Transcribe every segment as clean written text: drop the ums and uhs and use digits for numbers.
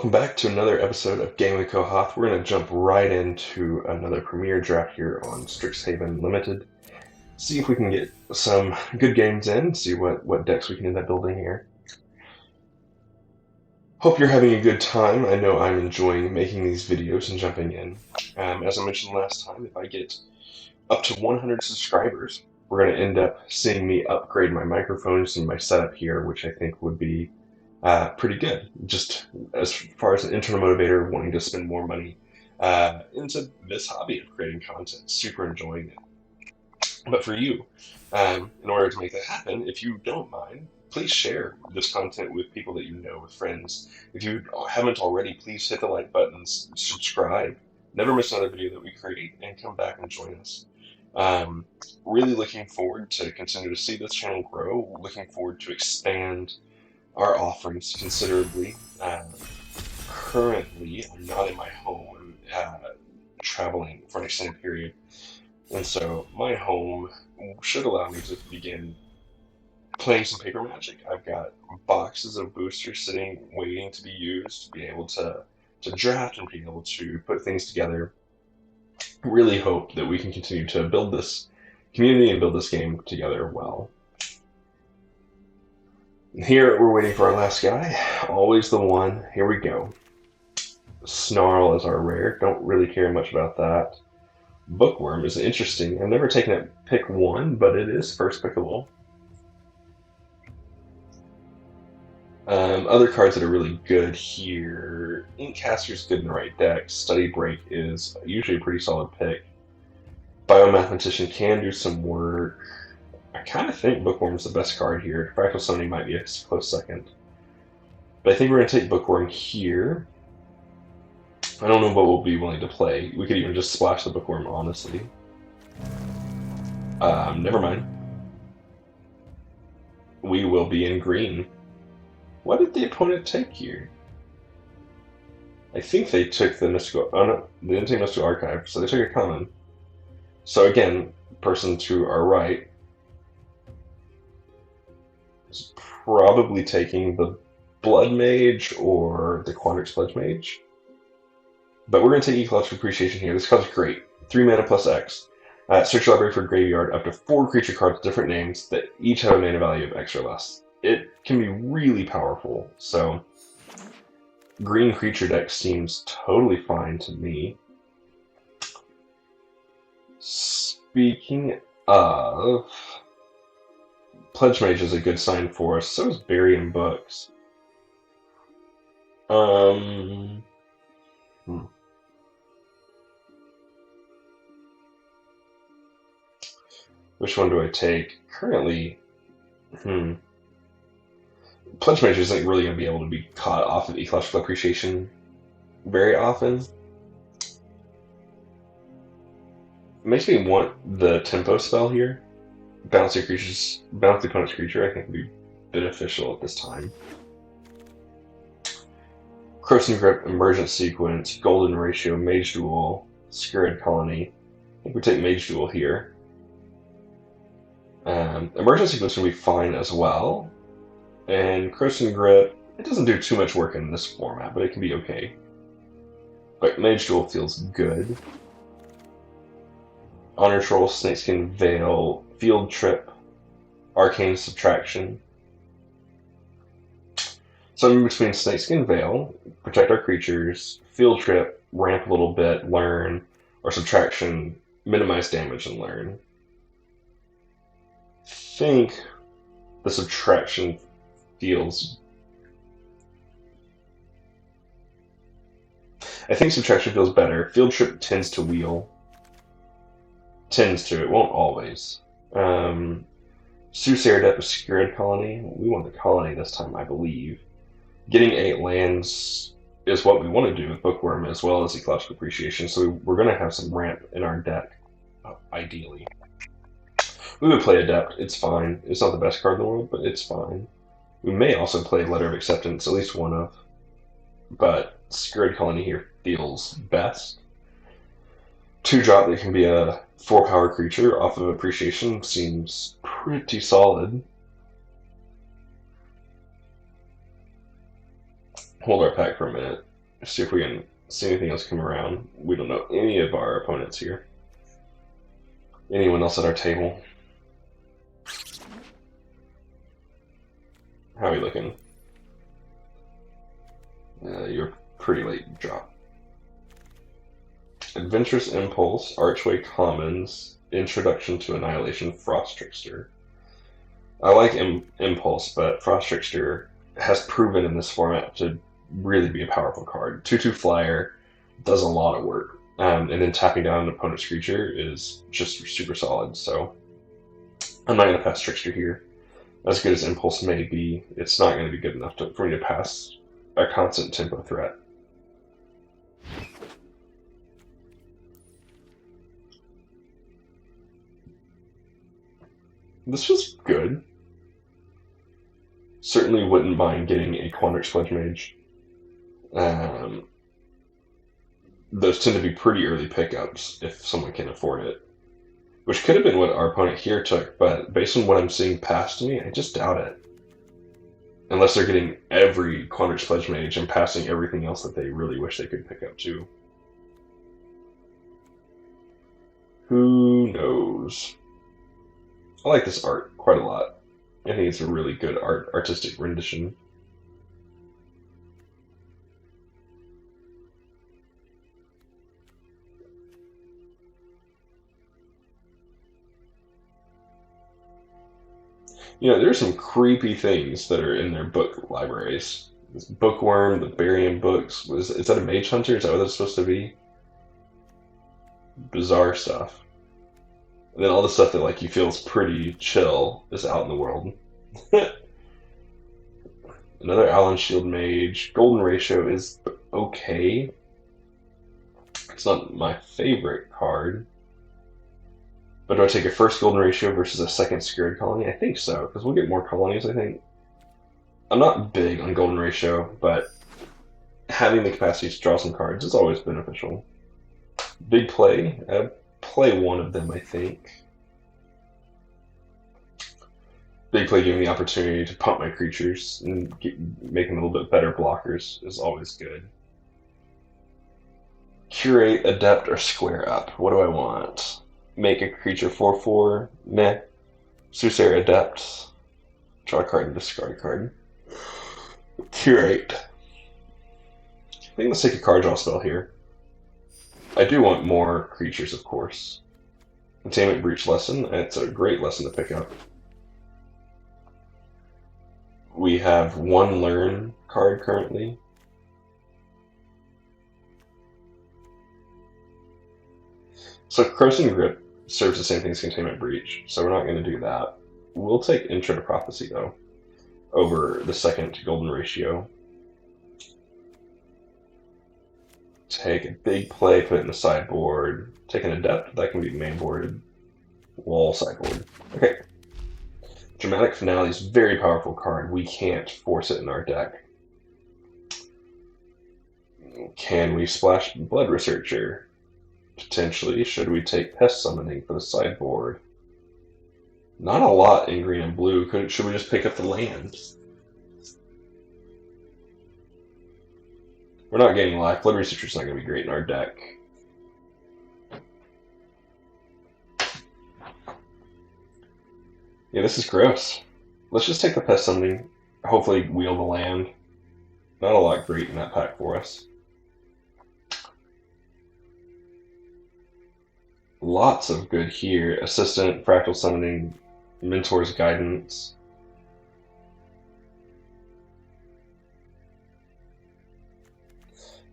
Welcome back to another episode of Game with Kohath. We're going to jump right into another premiere draft here on Strixhaven Limited. See if we can get some good games in, see what decks we can end up building here. Hope you're having a good time. I know I'm enjoying making these videos and jumping in. As I mentioned last time, if I get up to 100 subscribers, we're going to end up seeing me upgrade my microphones and my setup here, which I think would be pretty good. Just as far as an internal motivator, wanting to spend more money into this hobby of creating content, super enjoying it. But for you, in order to make that happen, if you don't mind, please share this content with people that you know, with friends. If you haven't already, please hit the like button, subscribe, never miss another video that we create, and come back and join us. Really looking forward to continue to see this channel grow, looking forward to expand our offerings considerably. Currently, I'm not in my home. I'm traveling for an extended period, and so my home should allow me to begin playing some paper magic. I've got boxes of boosters sitting, waiting to be used, to be able to draft and be able to put things together. Really hope that we can continue to build this community and build this game together well. Here, we're waiting for our last guy. Always the one. Here we go. Snarl is our rare. Don't really care much about that. Bookworm is interesting. I've never taken it pick one, but it is first pickable. Other cards that are really good here. Inkcaster's good in the right deck. Study Break is usually a pretty solid pick. Biomathematician can do some work. I kind of think Bookworm's the best card here. Fractal Summoning might be a close second. But I think we're going to take Bookworm here. I don't know what we'll be willing to play. We could even just splash the Bookworm, honestly. Never mind. We will be in green. What did the opponent take here? I think they took the Mystical... Oh no, they didn't take Mystical Archive, so they took a common. So again, person to our right is probably taking the Blood Mage or the Quandrix Pledge Mage. But we're going to take Ecological Appreciation here. This card's great. 3 mana plus X. Search your library for graveyard up to 4 creature cards with different names that each have a mana value of X or less. It can be really powerful, so green creature deck seems totally fine to me. Speaking of, Pledge Mage is a good sign for us. So is Burying Books. Which one do I take? Currently, Pledge Mage isn't really going to be able to be caught off of Ecological Appreciation very often. It makes me want the Tempo spell here. Bounce the opponent's creature, I think would be beneficial at this time. Croson Grip, Emergent Sequence, Golden Ratio, Mage Duel, Scurrid Colony. I think we take Mage Duel here. Emergent Sequence will be fine as well. And Croson Grip, it doesn't do too much work in this format, but it can be okay. But Mage Duel feels good. Honor Troll, Snakeskin Veil, Field Trip, Arcane Subtraction. So I'm in between Snakeskin Veil, protect our creatures, Field Trip, ramp a little bit, learn, or Subtraction, minimize damage and learn. I think the Subtraction feels... I think Subtraction feels better. Field Trip tends to wheel. Tends to, it won't always. Soothsayer Death with Scurrid Colony. We want the colony this time, I believe. Getting 8 lands is what we want to do with Bookworm as well as Ecological Appreciation, so we're going to have some ramp in our deck, ideally. We would play Adept, it's fine. It's not the best card in the world, but it's fine. We may also play Letter of Acceptance, at least one of. But Scurrid Colony here feels best. 2-drop that can be a 4-power creature off of Appreciation seems pretty solid. Hold our pack for a minute. See if we can see anything else come around. We don't know any of our opponents here. Anyone else at our table? How are we looking? You're pretty late drop. Adventurous Impulse, Archway Commons, Introduction to Annihilation, Frost Trickster. I like Impulse, but Frost Trickster has proven in this format to really be a powerful card. 2/2 flyer does a lot of work, and then tapping down an opponent's creature is just super solid. So I'm not going to pass Trickster here. As good as Impulse may be, it's not going to be good enough for me to pass a constant tempo threat. This was good. Certainly wouldn't mind getting a Quandrix Pledge Mage. Those tend to be pretty early pickups if someone can afford it. Which could have been what our opponent here took, but based on what I'm seeing past me, I just doubt it. Unless they're getting every Quandrix Pledge Mage and passing everything else that they really wish they could pick up too. Who knows? I like this art quite a lot. I think it's a really good artistic rendition. You know, there's some creepy things that are in their book libraries. This Bookworm, the Barium books. Is that a Mage Hunter? Is that what that's supposed to be? Bizarre stuff. And then all the stuff that like you feel is pretty chill is out in the world. Another Allen Shield Mage. Golden Ratio is okay. It's not my favorite card. But do I take a first Golden Ratio versus a second Scared Colony? I think so, because we'll get more colonies, I think. I'm not big on Golden Ratio, but having the capacity to draw some cards is always beneficial. Big play. Play one of them, I think. Big play giving me the opportunity to pump my creatures and make them a little bit better blockers is always good. Curate, Adept, or Square Up. What do I want? Make a creature 4/4. Meh. Soothsayer Adept. Draw a card and discard a card. Curate. I think let's take a card draw spell here. I do want more creatures, of course. Containment Breach Lesson. It's a great lesson to pick up. We have one Learn card currently. So Crossing Grip serves the same thing as Containment Breach, so we're not going to do that. We'll take Intro to Prophecy, though, over the second Golden Ratio. Take a big play, put it in the sideboard. Take an Adept, that can be mainboarded. Wall sideboard. Okay. Dramatic Finale is a very powerful card. We can't force it in our deck. Can we splash Blood Researcher? Potentially. Should we take Pest Summoning for the sideboard? Not a lot in green and blue. Should we just pick up the land? We're not getting life. Blood Researcher's not going to be great in our deck. Yeah, this is gross. Let's just take the Pest Summoning. Hopefully wheel the land. Not a lot great in that pack for us. Lots of good here. Assistant, Fractal Summoning, Mentor's Guidance.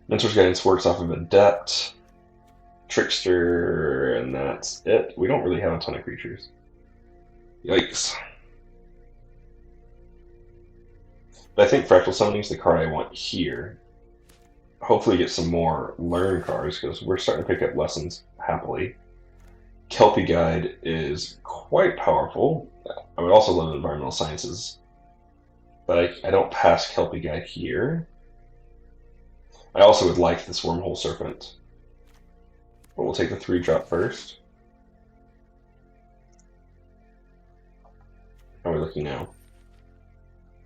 Mentor's Guidance works off of Adept, Trickster, and that's it. We don't really have a ton of creatures. Yikes. But I think Fractal Summoning is the card I want here. Hopefully get some more Learn cards, because we're starting to pick up lessons happily. Kelpie Guide is quite powerful. I would also love Environmental Sciences, but I don't pass Kelpie Guide here. I also would like this Wormhole Serpent. But we'll take the 3-drop first. How are we looking now?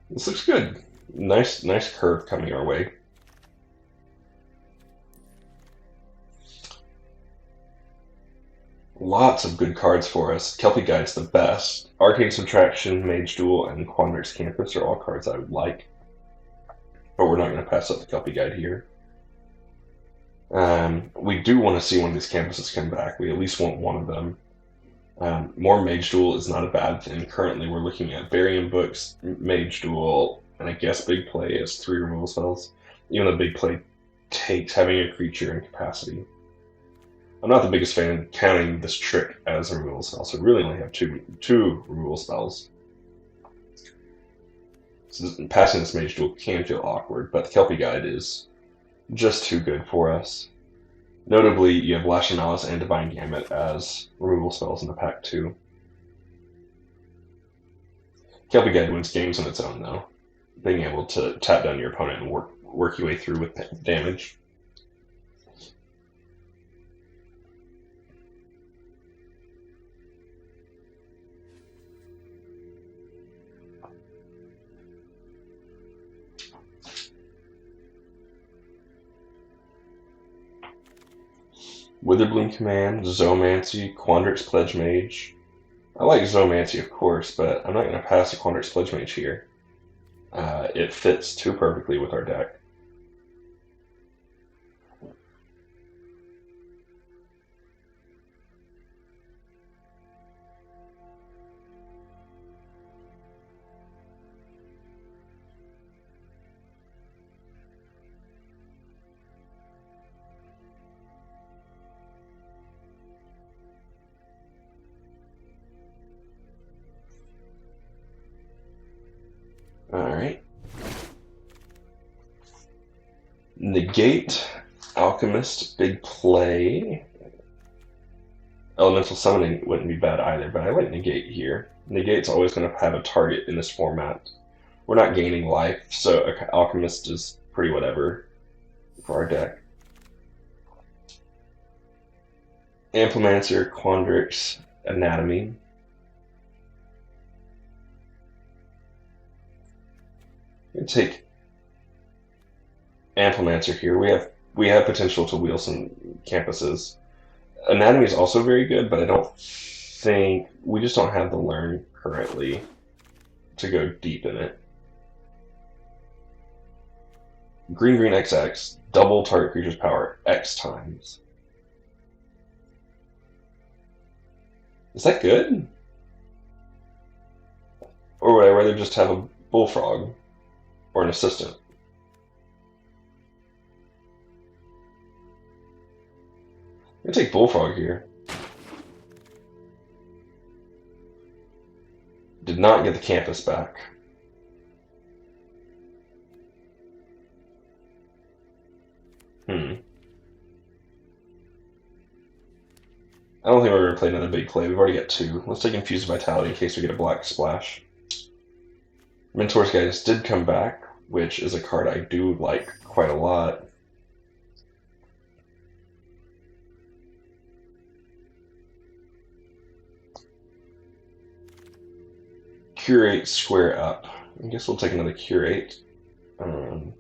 This looks good. Nice curve coming our way. Lots of good cards for us. Kelpie Guide's the best. Arcane Subtraction, Mage Duel, and Quandrix Campus are all cards I would like. But we're not going to pass up the Kelpie Guide here. We do want to see one of these campuses come back. We at least want one of them. More Mage Duel is not a bad thing. Currently, we're looking at Barium Books, Mage Duel, and I guess Big Play as 3 removal spells. Even though Big Play takes having a creature in capacity. I'm not the biggest fan of counting this trick as a removal spell, so we really only have two removal spells. So passing this Mage Duel can feel awkward, but the Kelpie Guide is just too good for us. Notably, you have Lashing Malice and Divine Gambit as removal spells in the pack too. Kelpie Guide wins games on its own, though. Being able to tap down your opponent and work your way through with damage. Witherbloom Command, Zoomancy, Quandrix Pledge Mage. I like Zoomancy, of course, but I'm not going to pass a Quandrix Pledge Mage here. It fits too perfectly with our deck. Alright. Negate, Alchemist, Big Play. Elemental Summoning wouldn't be bad either, but I like Negate here. Negate's always going to have a target in this format. We're not gaining life, so Alchemist is pretty whatever for our deck. Amplimancer, Quandrix, Anatomy. I'm going to take Amplimancer here. We have potential to wheel some campuses. Anatomy is also very good, but I don't think we just don't have the learn currently to go deep in it. Green XX, double target creature's power X times. Is that good? Or would I rather just have a bullfrog or an assistant? I'm going to take Bullfrog here. Did not get the campus back. I don't think we're going to play another big play. We've already got 2. Let's take Infused Vitality in case we get a black splash. Mentor's Guidance did come back, which is a card I do like quite a lot. Curate, Square Up. I guess we'll take another Curate. I don't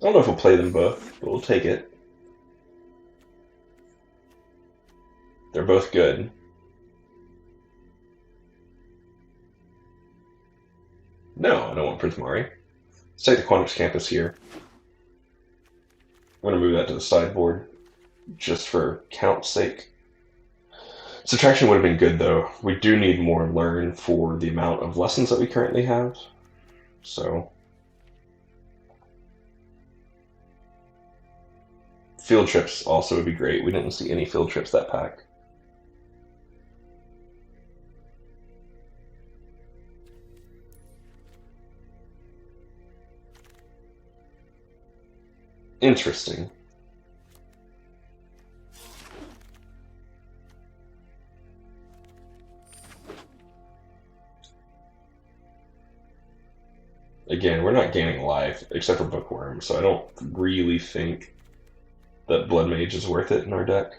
know if we'll play them both, but we'll take it. They're both good. No, I don't want Prince Mari. Let's take the Quandrix Campus here. I'm going to move that to the sideboard, just for count's sake. Subtraction would have been good, though. We do need more learn for the amount of lessons that we currently have. So, field trips also would be great. We didn't see any field trips that pack. Interesting. Again, we're not gaining life, except for Bookworm, so I don't really think that Blood Mage is worth it in our deck.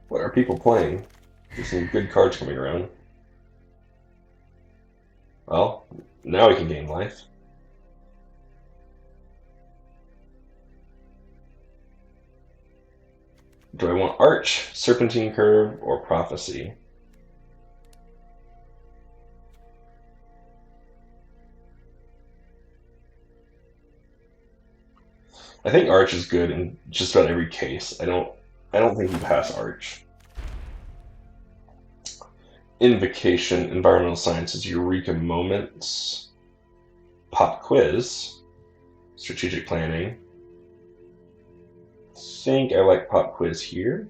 What are people playing? There's some good cards coming around. Well, now we can gain life. Do I want Arch, Serpentine Curve, or Prophecy? I think Arch is good in just about every case. I don't think you pass Arch. Invocation, Environmental Sciences, Eureka Moments, Pop Quiz, Strategic Planning. I think I like Pop Quiz here.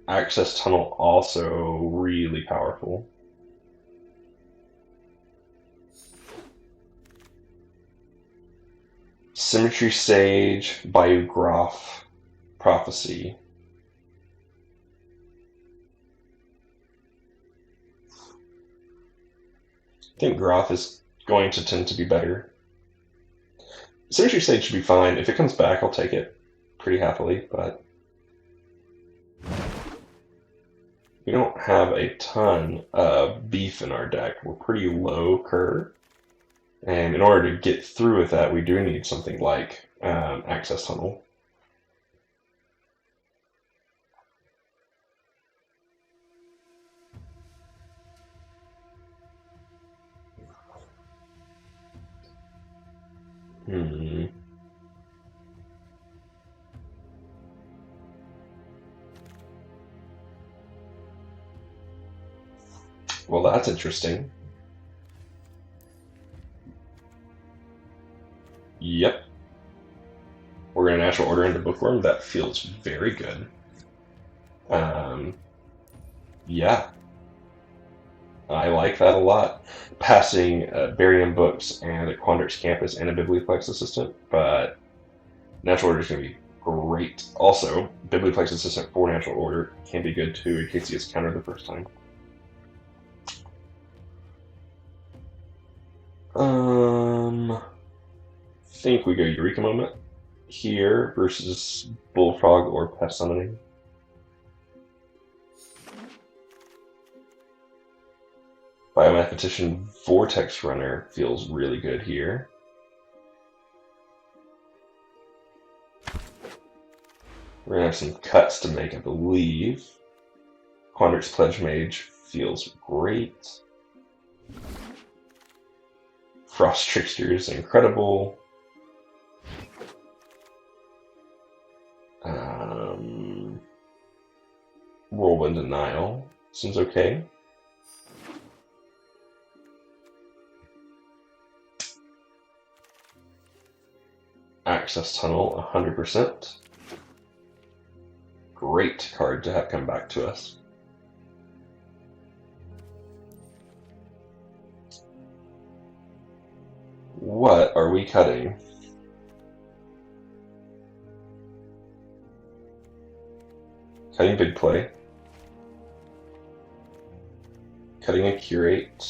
Access Tunnel also really powerful. Symmetry Sage, Biograph, Prophecy. I think Graph is going to tend to be better. Symmetry Sage should be fine. If it comes back, I'll take it pretty happily, but we don't have a ton of beef in our deck. We're pretty low curve. And in order to get through with that, we do need something like Access Tunnel. Well, that's interesting. Yep. We're going to natural order into Bookworm. That feels very good. Yeah. I like that a lot. Passing Barium Books and a Quandrix Campus and a Biblioplex Assistant, but natural order is going to be great. Also, Biblioplex Assistant for natural order can be good too in case he gets countered the first time. I think we go Eureka Moment here versus Bullfrog or Pest Summoning. Biomathematician Vortex Runner feels really good here. We're going to have some cuts to make, I believe. Quandrix Pledge Mage feels great. Frost Trickster is incredible. Whirlwind Denial seems okay. Access Tunnel, 100%. Great card to have come back to us. What are we cutting? Cutting Big Play. Cutting a Curate.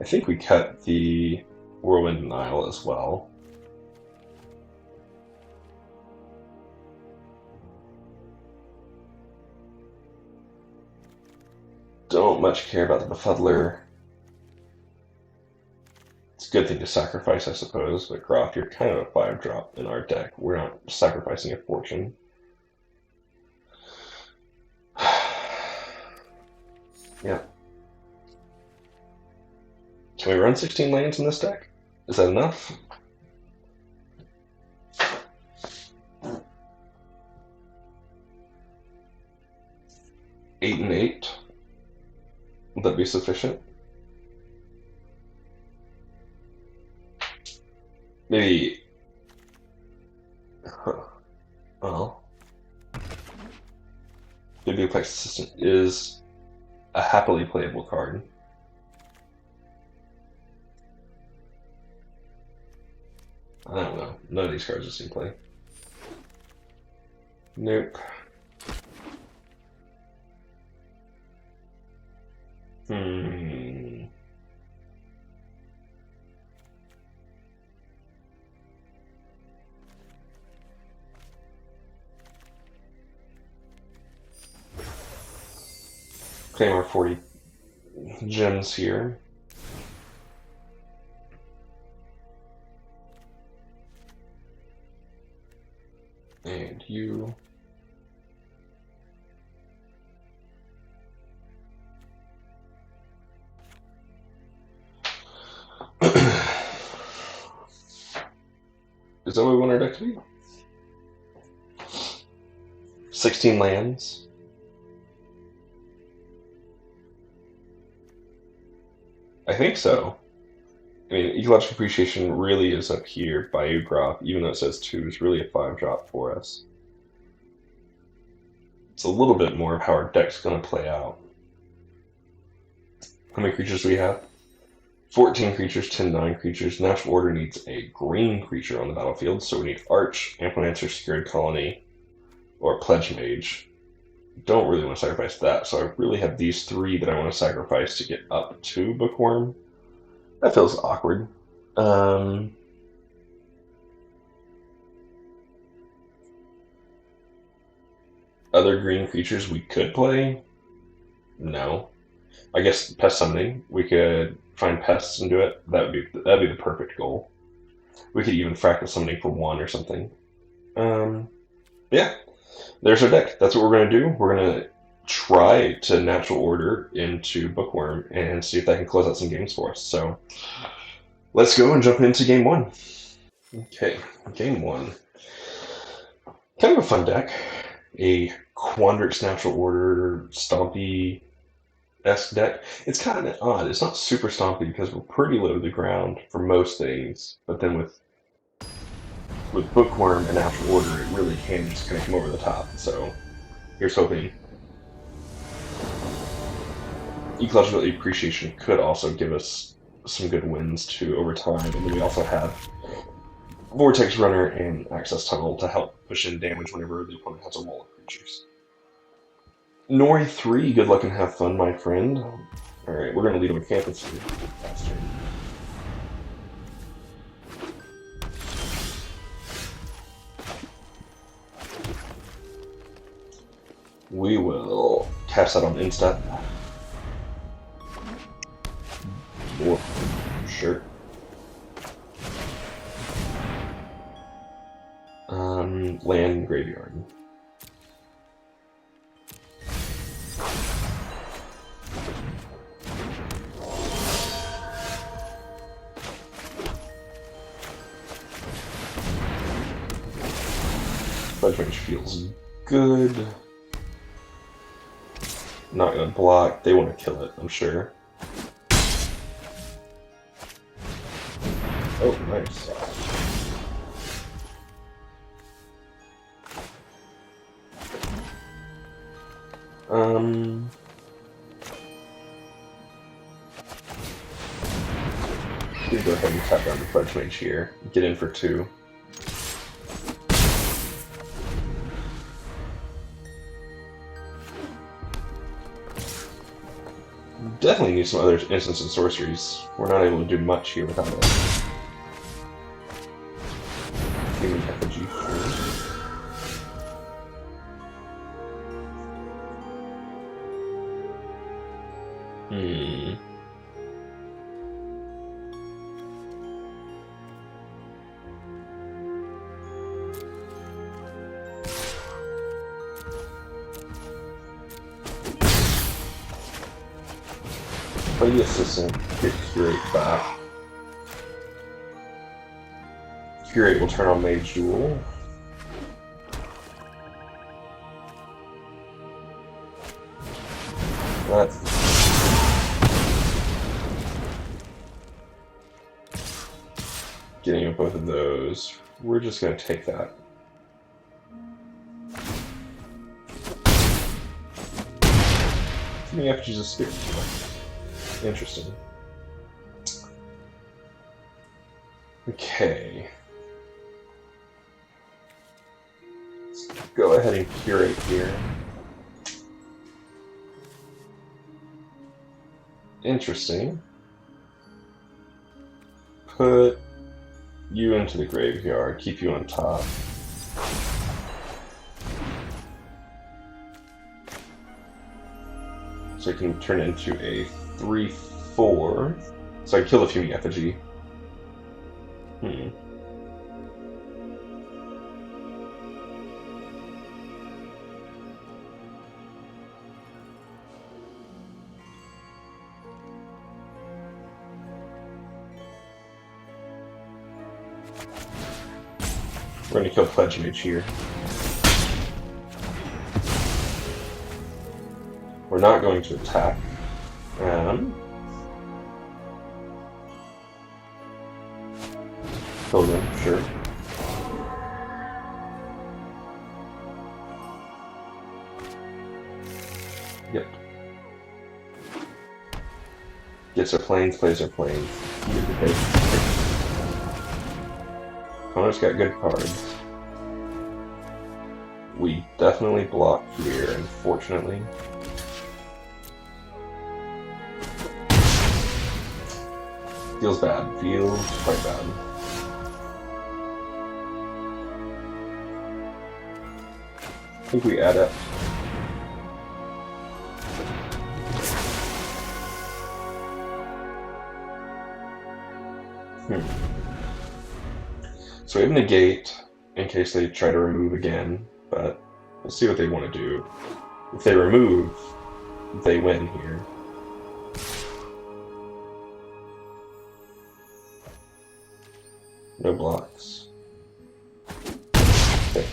I think we cut the Whirlwind Denial as well. Don't much care about the Befuddler. It's a good thing to sacrifice, I suppose, but Croft, you're kind of a 5-drop in our deck. We're not sacrificing a fortune. Yeah. Can we run 16 lands in this deck? Is that enough? Eight and 8. Would that be sufficient? Maybe. Well, Biblioplex Assistant is a happily playable card. I don't know. None of these cards are seen play. Nope. Claim our 40 gems here. And you. Is that what we want our deck to be? 16 lands. I think so. I mean, Ecological Appreciation really is up here by Ugroth, even though it says 2, is really a 5-drop for us. It's a little bit more of how our deck's going to play out. How many creatures do we have? 14 creatures, 10/9 creatures. Natural Order needs a green creature on the battlefield, so we need Arch, Amplimancer, Secured Colony, or Pledge Mage. Don't really want to sacrifice that, so I really have these 3 that I want to sacrifice to get up to Bookworm. That feels awkward. Other green creatures we could play? No. I guess Pest Summoning. We could find pests and do it. That'd be the perfect goal. We could even Fractal Summoning for 1 or something. Yeah. There's our deck. That's what we're going to do. We're going to try to Natural Order into Bookworm and see if that can close out some games for us. So let's go and jump into game 1. Okay, game 1. Kind of a fun deck. A Quandrix Natural Order Stompy-esque deck. It's kind of odd. It's not super stompy because we're pretty low to the ground for most things, but then with Bookworm and Natural Order, it really can just kind of come over the top. So here's hoping. Ecological Appreciation could also give us some good wins too over time, and then we also have Vortex Runner and Access Tunnel to help push in damage whenever the opponent has a wall of creatures. Nori 3, good luck and have fun, my friend. Alright, we're going to lead him with Campus here. Faster. We will cast that on Instep. Sure. Land Graveyard. Pledge Mage feels good. Not gonna block. They want to kill it, I'm sure. Oh, nice. Gonna go ahead and tap down the Pledge Mage here. Get in for 2. Definitely need some other instants and sorceries. We're not able to do much here without it. Human effigy. Play the assistant, get Curate back. Curate will turn on Mage Duel. That's getting both of those. We're just going to take that. Too many effigies of spirit. Interesting. Okay. Let's go ahead and curate here. Interesting. Put you into the graveyard, keep you on top. So it can turn into a 3/4. So I kill the Fuming Effigy. We're gonna kill Pledge Mage here. We're not going to attack. Kill them, sure. Yep. Gets our planes, plays our planes. Opponent's got good cards. We definitely block here, unfortunately. Feels bad. Feels quite bad. I think we add up. So we have negate in case they try to remove again, but we'll see what they want to do. If they remove, they win here. No blocks. Okay.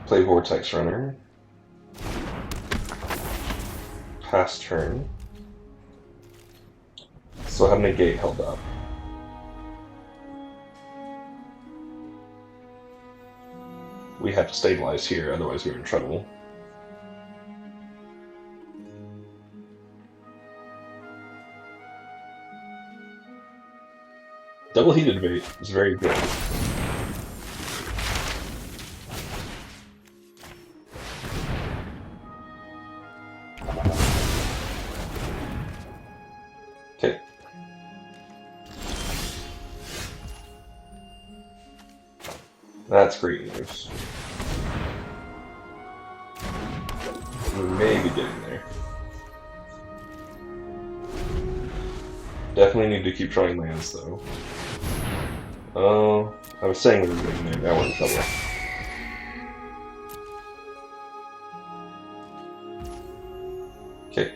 Play Vortex Runner. Pass turn. Still have negate held up. We have to stabilize here, otherwise we're in trouble. Double heated debate is very good. Okay. That's great news. We may be getting there. Definitely need to keep trying lands though. Oh, I was saying we were getting there, now we're in trouble. Okay.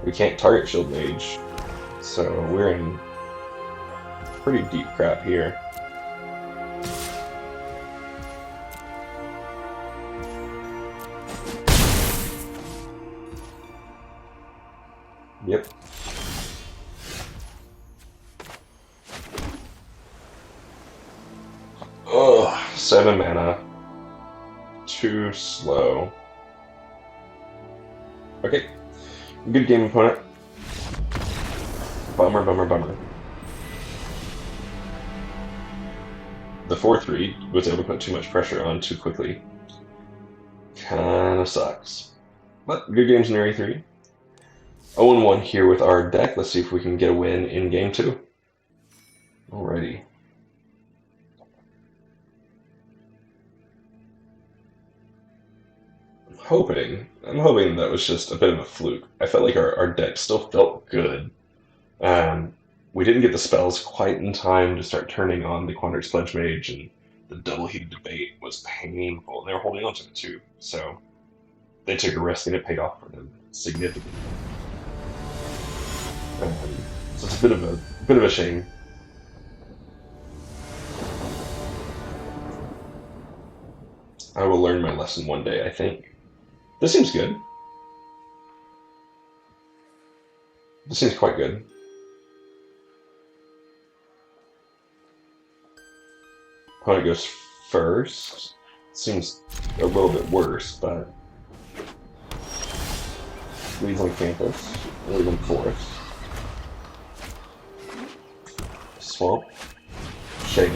We can't target Shield Mage, so we're in pretty deep crap here. Yep. Ugh, 7 mana. Too slow. Okay. Good game, opponent. Bummer, bummer, bummer. The 4-3 was able to put too much pressure on too quickly. Kinda sucks. But good games in Area 3. 0-1 here with our deck. Let's see if we can get a win in Game 2. Alrighty. I'm hoping that was just a bit of a fluke. I felt like our deck still felt good. We didn't get the spells quite in time to start turning on the Quandary Pledge Mage, and the double heated debate was painful. And they were holding on to it too, so they took a risk and it paid off for them significantly. So it's a bit of a shame. I will learn my lesson one day, I think. This seems good. This seems quite good. Opponent goes first. Seems a little bit worse, but leads on campus. Leads on forest. Swamp. Shake.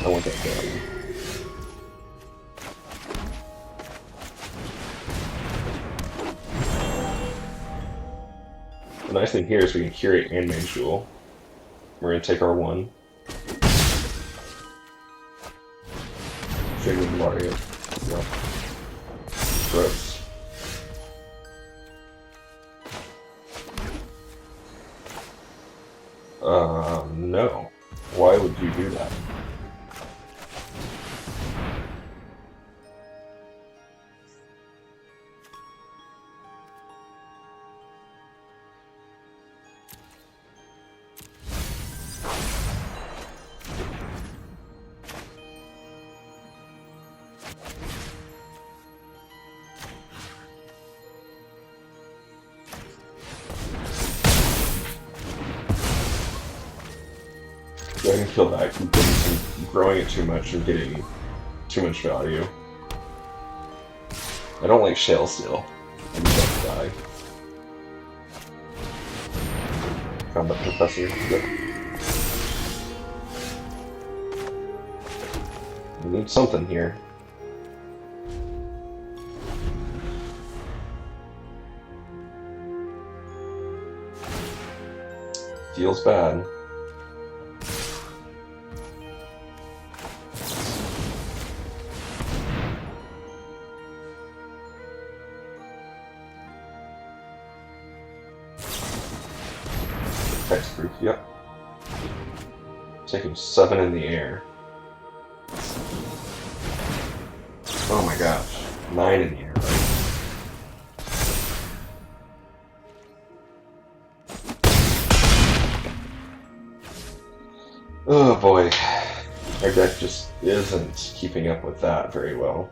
I want that value. The nice thing here is we can curate and Mage Duel. We're going to take our 1. Figured Mario. No. Gross. No. Why would you do that? Go ahead and kill that. Keep growing it too much and getting too much value. I don't like shale steel. I'm about to die. Combat professor. Good. We need something here. Feels bad. Hexproof, yep. Taking 7 in the air. Oh my gosh. 9 in the air, right? Oh boy. Our deck just isn't keeping up with that very well.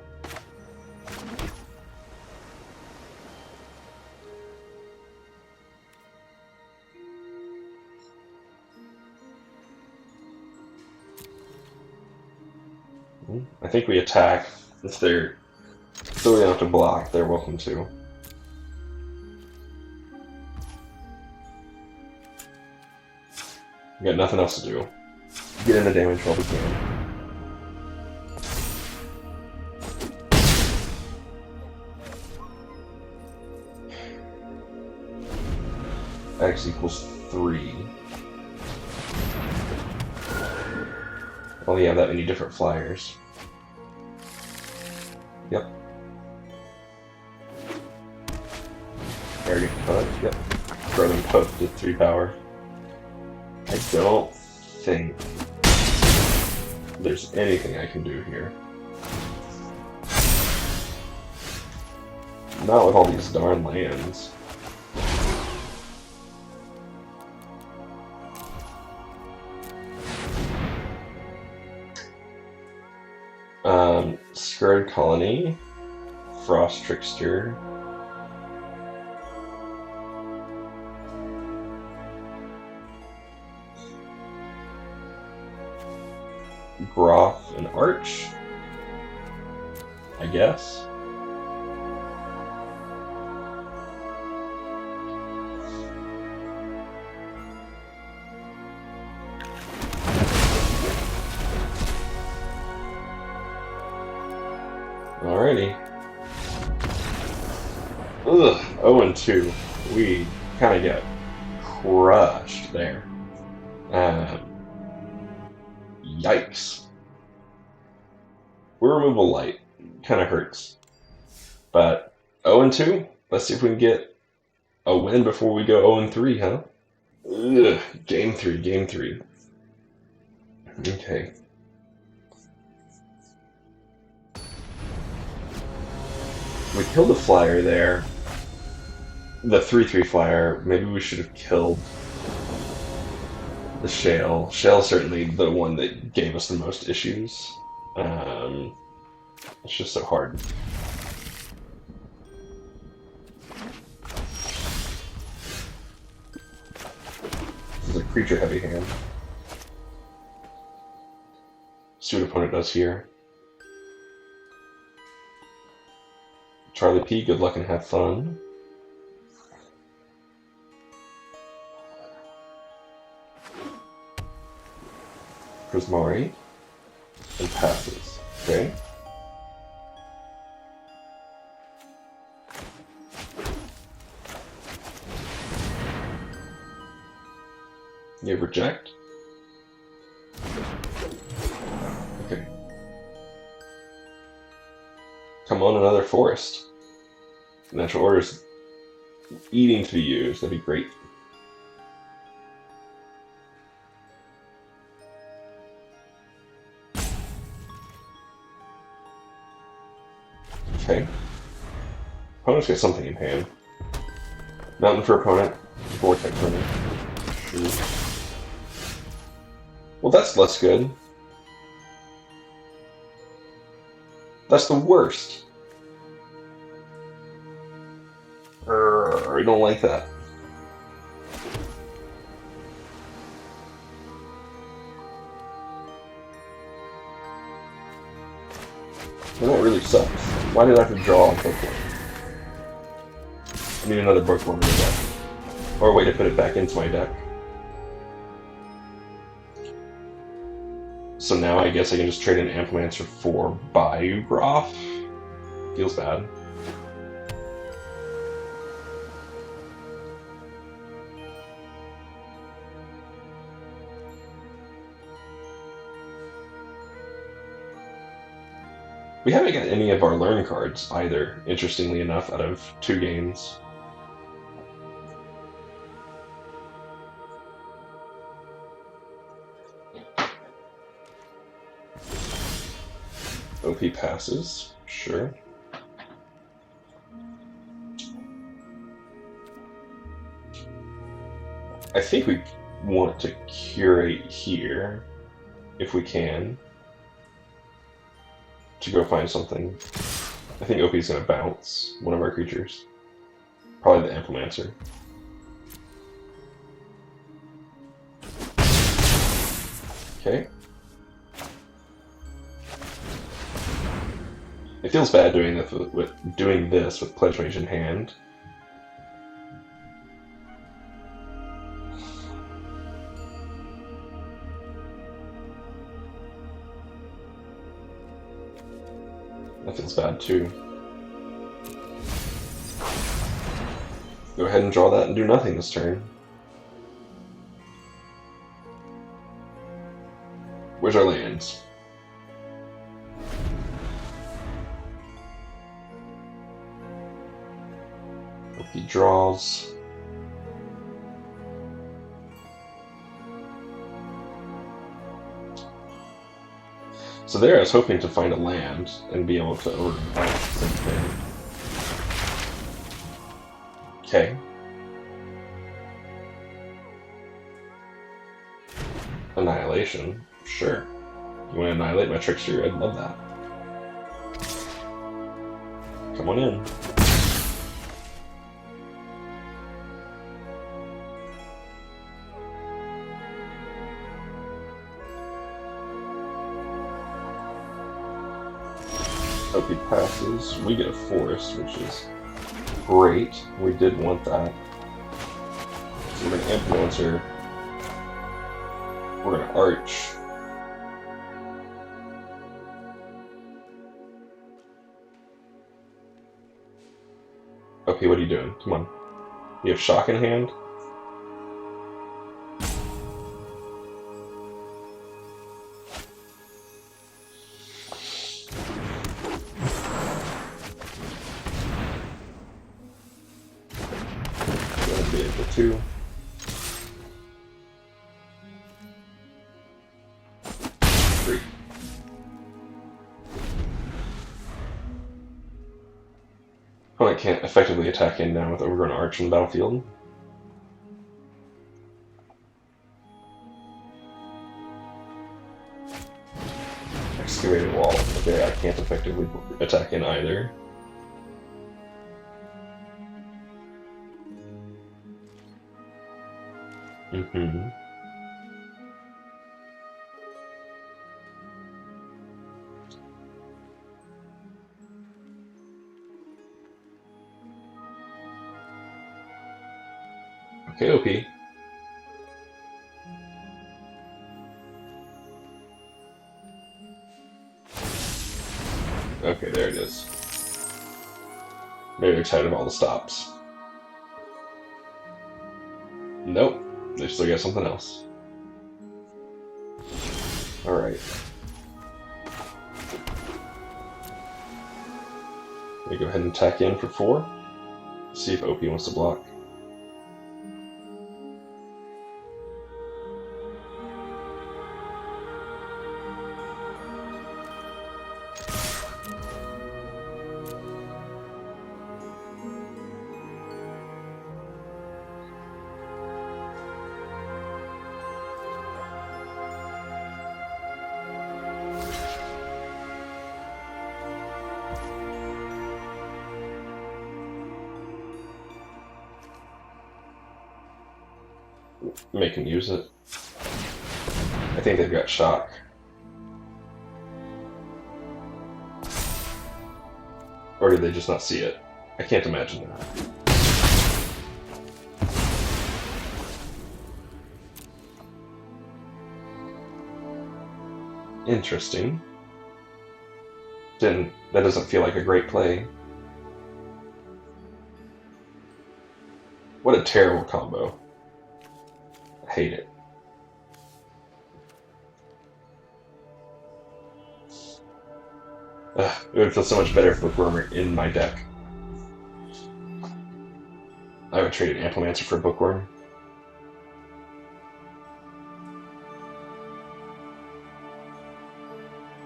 I think we attack. If they're still going to have to block, they're welcome to. We got nothing else to do. Get in the damage while we can. X equals 3. Only have that many different flyers. Yep. Arrogant Pug, yep. Brother Pug did 3 power. I don't think there's anything I can do here. Not with all these darn lands. Scared Colony, Frost Trickster, Groth and Arch, I guess. Alrighty. Ugh, 0-2. We kind of get crushed there. Yikes. We're removal light. Kind of hurts. But 0-2? Let's see if we can get a win before we go 0-3, huh? Ugh, game 3, game 3. Okay. We killed a flyer there. The 3/3 flyer. Maybe we should have killed the shale. Shale's certainly the one that gave us the most issues. It's just so hard. This is a creature heavy hand. See what opponent does here. Charlie P, good luck and have fun. Prismari. And passes. Okay. You reject. Okay. come on, another forest. Natural order's eating to be used. That'd be great. Okay. Opponent's got something in hand. Mountain for opponent. Vortex running. Sure. Well, that's less good. That's the worst. I don't like that. Well, that really sucks. Why did I have to draw a Pokemon? I need another Pokemon in the deck. Or a way to put it back into my deck. So now I guess I can just trade an Amplemancer for Biogroff? Feels bad. We haven't got any of our learn cards either, interestingly enough, out of 2 games. OP passes, sure. I think we want to curate here, if we can, to go find something. I think OP is going to bounce one of our creatures. Probably the Amplemancer. Okay. It feels bad doing this with Pledge Mage in hand. That feels bad too. Go ahead and draw that and do nothing this turn. Where's our lands? He draws. So there I was hoping to find a land and be able to overpower something. Okay. Annihilation. Sure. You want to annihilate my Trickster? I'd love that. Come on in. OP passes. We get a forest, which is great. We did want that. So we're going to Amplemancer. We're going to Arch. Okay, what are you doing? Come on. You have Shock in hand? Two. Three. Oh, I can't effectively attack in now with Overgrown Arch on the battlefield. Excavated Wall. Okay, I can't effectively attack in either. Mm-hmm. Okay, OP. Okay, there it is. Very excited of all the stops. Nope. They still got something else. Alright. I go ahead and tack in for 4. See if OP wants to block. Make him use it. I think they've got shock. Or did they just not see it? I can't imagine that. Interesting. That doesn't feel like a great play. What a terrible combo. I hate it. It would feel so much better if Bookworm were in my deck. I would trade an Amplemancer for a Bookworm.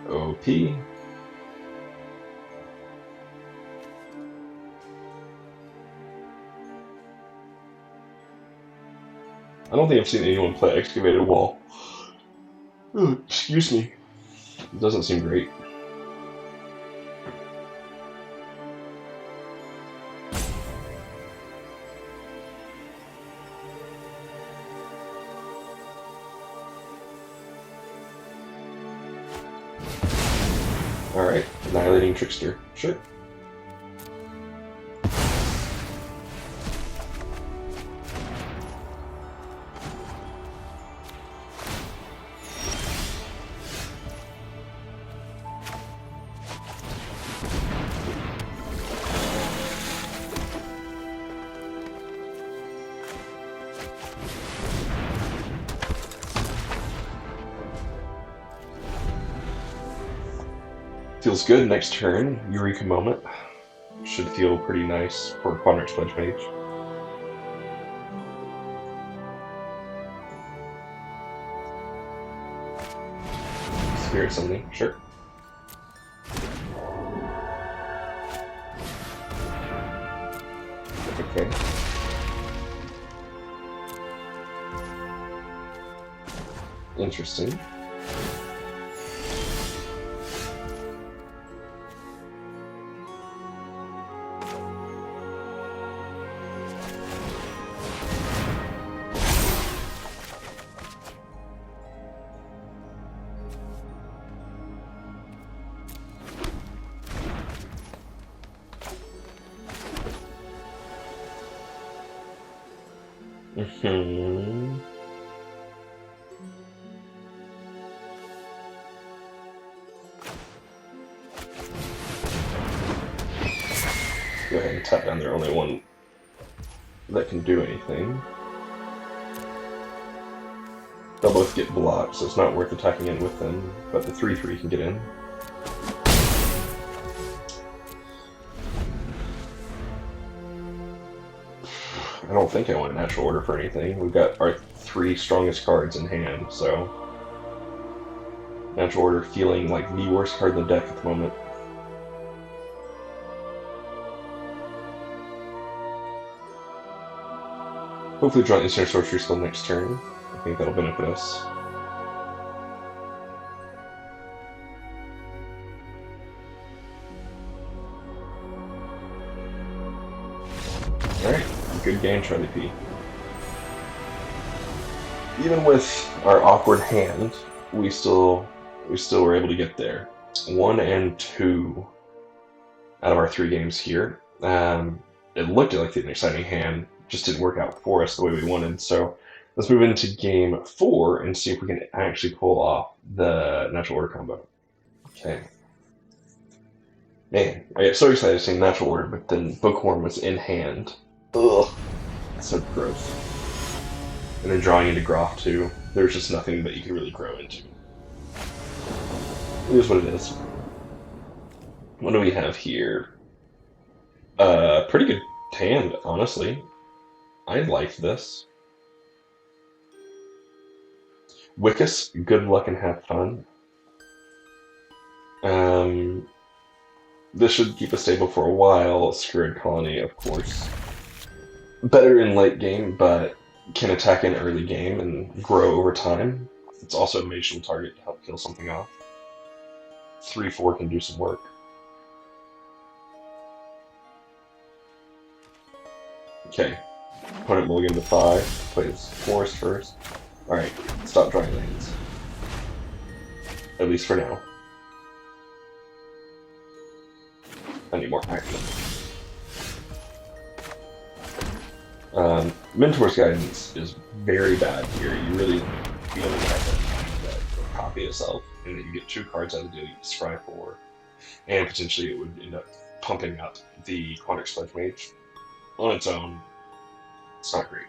OP. I don't think I've seen anyone play Excavated Wall. Oh, excuse me. It doesn't seem great. Alright, Annihilating Trickster. Sure. Feels good. Next turn, Eureka Moment. Should feel pretty nice for Quadrant's Pledge Mage. Spirit Summoning, sure. Okay. Interesting. Go ahead and tap down their only one that can do anything. They'll both get blocked, so it's not worth attacking in with them, but the 3/3 can get in. I don't think I want a Natural Order for anything. We've got our 3 strongest cards in hand, so Natural Order feeling like the worst card in the deck at the moment. Hopefully draw Instant Sorcery Skill next turn. I think that'll benefit us. Alright, good game, Charlie P. Even with our awkward hand, we still were able to get there. 1 and 2 out of our 3 games here. It looked like an exciting hand, just didn't work out for us the way we wanted. So let's move into game 4 and see if we can actually pull off the Natural Order combo. Okay. Man, I get so excited seeing Natural Order, but then Bookworm was in hand. Ugh. That's so gross. And then drawing into Groff too. There's just nothing that you can really grow into. It is what it is. What do we have here? Pretty good hand, honestly. I like this. Wickus, good luck and have fun. Um, this should keep us stable for a while. Scurrid Colony, of course. Better in late game, but can attack in early game and grow over time. It's also a mageable target to help kill something off. 3/4 can do some work. Okay. Opponent mulligan to 5. Plays Forest first. Alright, stop drawing lands. At least for now. I need more action. Mentor's Guidance is very bad here. You really feel that copy itself, and then you get 2 cards out of the deal. You can scry 4, and potentially it would end up pumping up the Quandrix Sledge Mage. On its own, it's not great.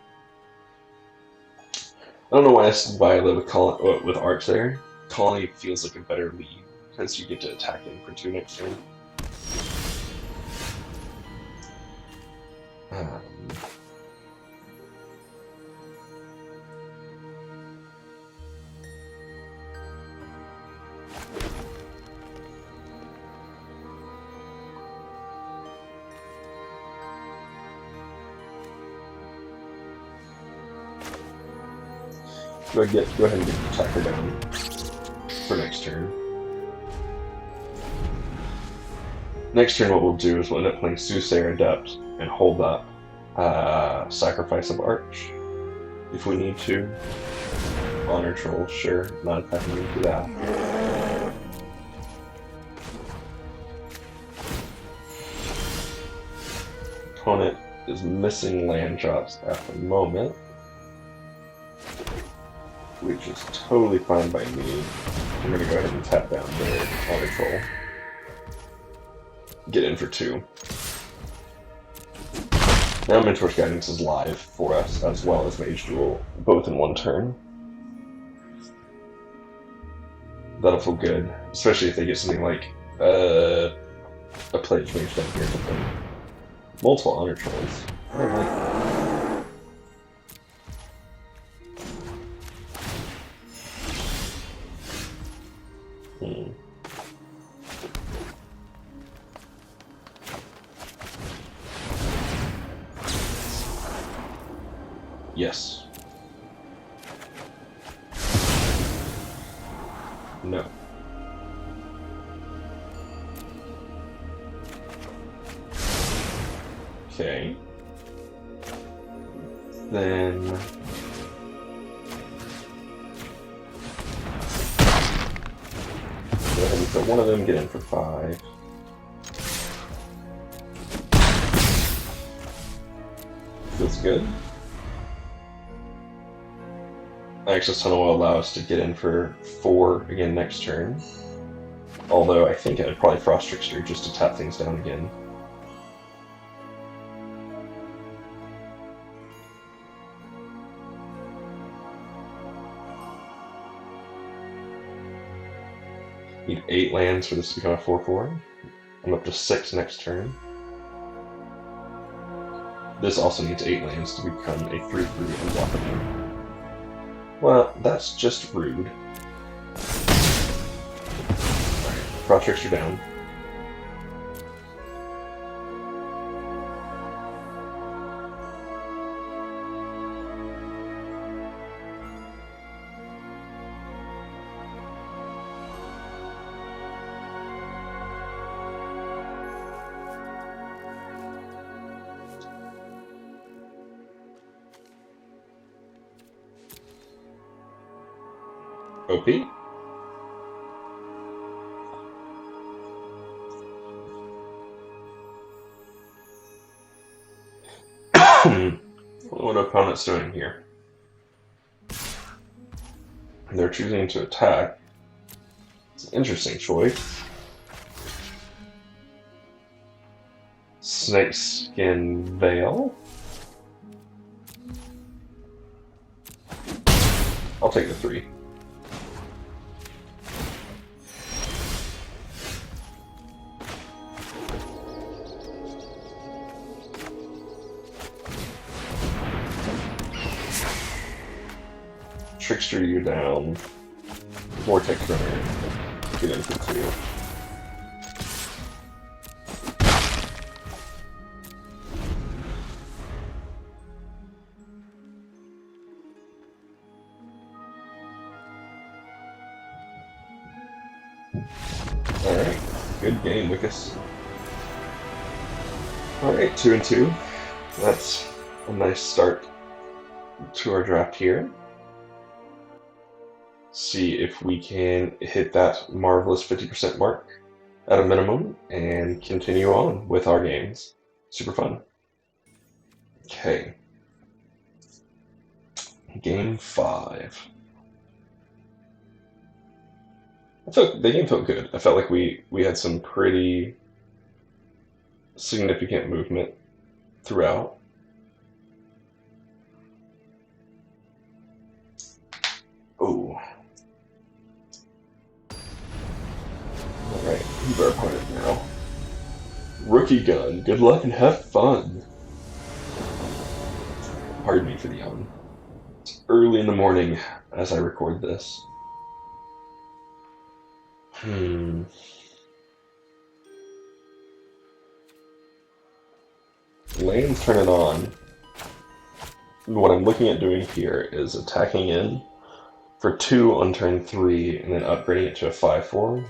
I don't know why I live with Arch there. Colony feels like a better lead because you get to attack in for 2 next turn. Go ahead and get the attacker down for next turn. Next turn, what we'll do is we'll end up playing Soothsayer Adept and hold up Sacrifice of Arch if we need to. Honor Troll, sure, not attacking into that. Opponent is missing land drops at the moment, which is totally fine by me. I'm gonna go ahead and tap down their Honor Troll. Get in for 2. Now Mentor's Guidance is live for us, as well as Mage Duel, both in 1 turn. That'll feel good, especially if they get something like a Pledge Mage down here or something. Multiple Honor Trolls. I don't like that. Yes. No. Okay. Then... go ahead and put one of them, get in for 5. Feels good. Access Tunnel will allow us to get in for 4 again next turn. Although I think I'd probably Frost Trickster just to tap things down again. Need 8 lands for this to become a 4/4. I'm up to 6 next turn. This also needs 8 lands to become a 3/3 unblockable. Well, that's just rude. Alright, Frost Trickster down. OP. What opponent's doing here? They're choosing to attack. It's an interesting choice. Snakeskin Veil. I'll take the 3. Trickster you down. Vortex Runner. Get in for 2. Alright, good game, Wickus. Alright, 2 and 2. That's a nice start to our draft here. See if we can hit that marvelous 50% mark at a minimum and continue on with our games. Super fun. Okay. Game 5. The game felt good. I felt like we had some pretty significant movement throughout. Oh. Alright, who's our opponent now? Rookie Gun, good luck and have fun. Pardon me for the yawn. It's early in the morning as I record this. Lane's turn it on. What I'm looking at doing here is attacking in for 2 on turn 3 and then upgrading it to a 5/4.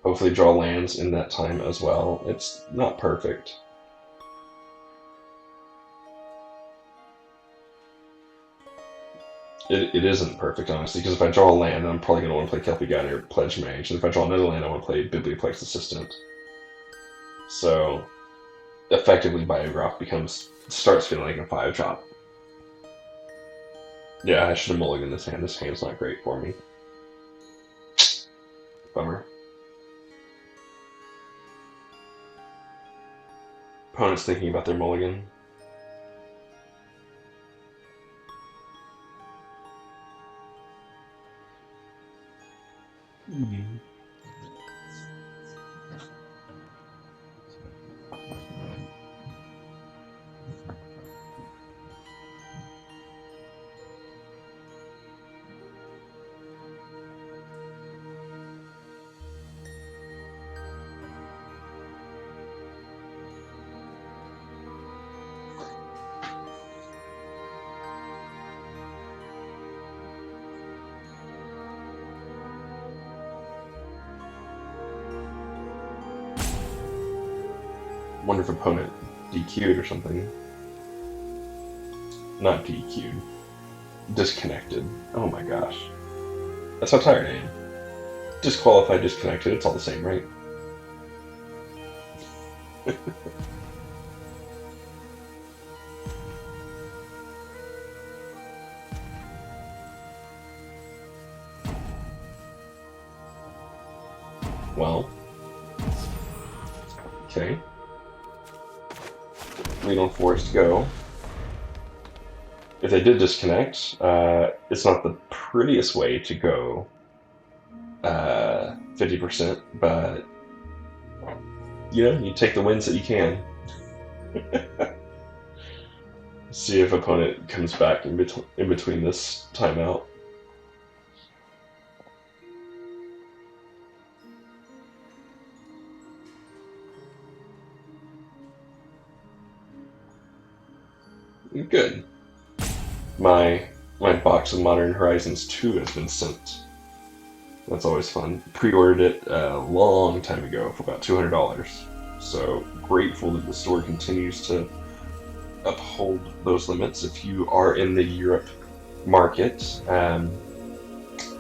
Hopefully draw lands in that time as well. It's not perfect. It isn't perfect, honestly, because if I draw a land, I'm probably going to want to play Kelpie Guide or Pledge Mage, and if I draw another land, I want to play Biblioplex Assistant. So, effectively, Biograph starts feeling like a 5-drop. Yeah, I should have mulliganed this hand. This hand's not great for me. Bummer. Opponent's thinking about their mulligan. Wonder if opponent DQ'd or something. Not DQ'd. Disconnected. Oh my gosh. That's how tired I am. Disqualified, disconnected, it's all the same, right? Well. Okay. Lead on Forest go. If they did disconnect, it's not the prettiest way to go 50%, but you know, you take the wins that you can. See if opponent comes back in between this timeout. Good. My box of Modern Horizons 2 has been sent. That's always fun. Pre-ordered it a long time ago for about $200. So grateful that the store continues to uphold those limits. If you are in the Europe market,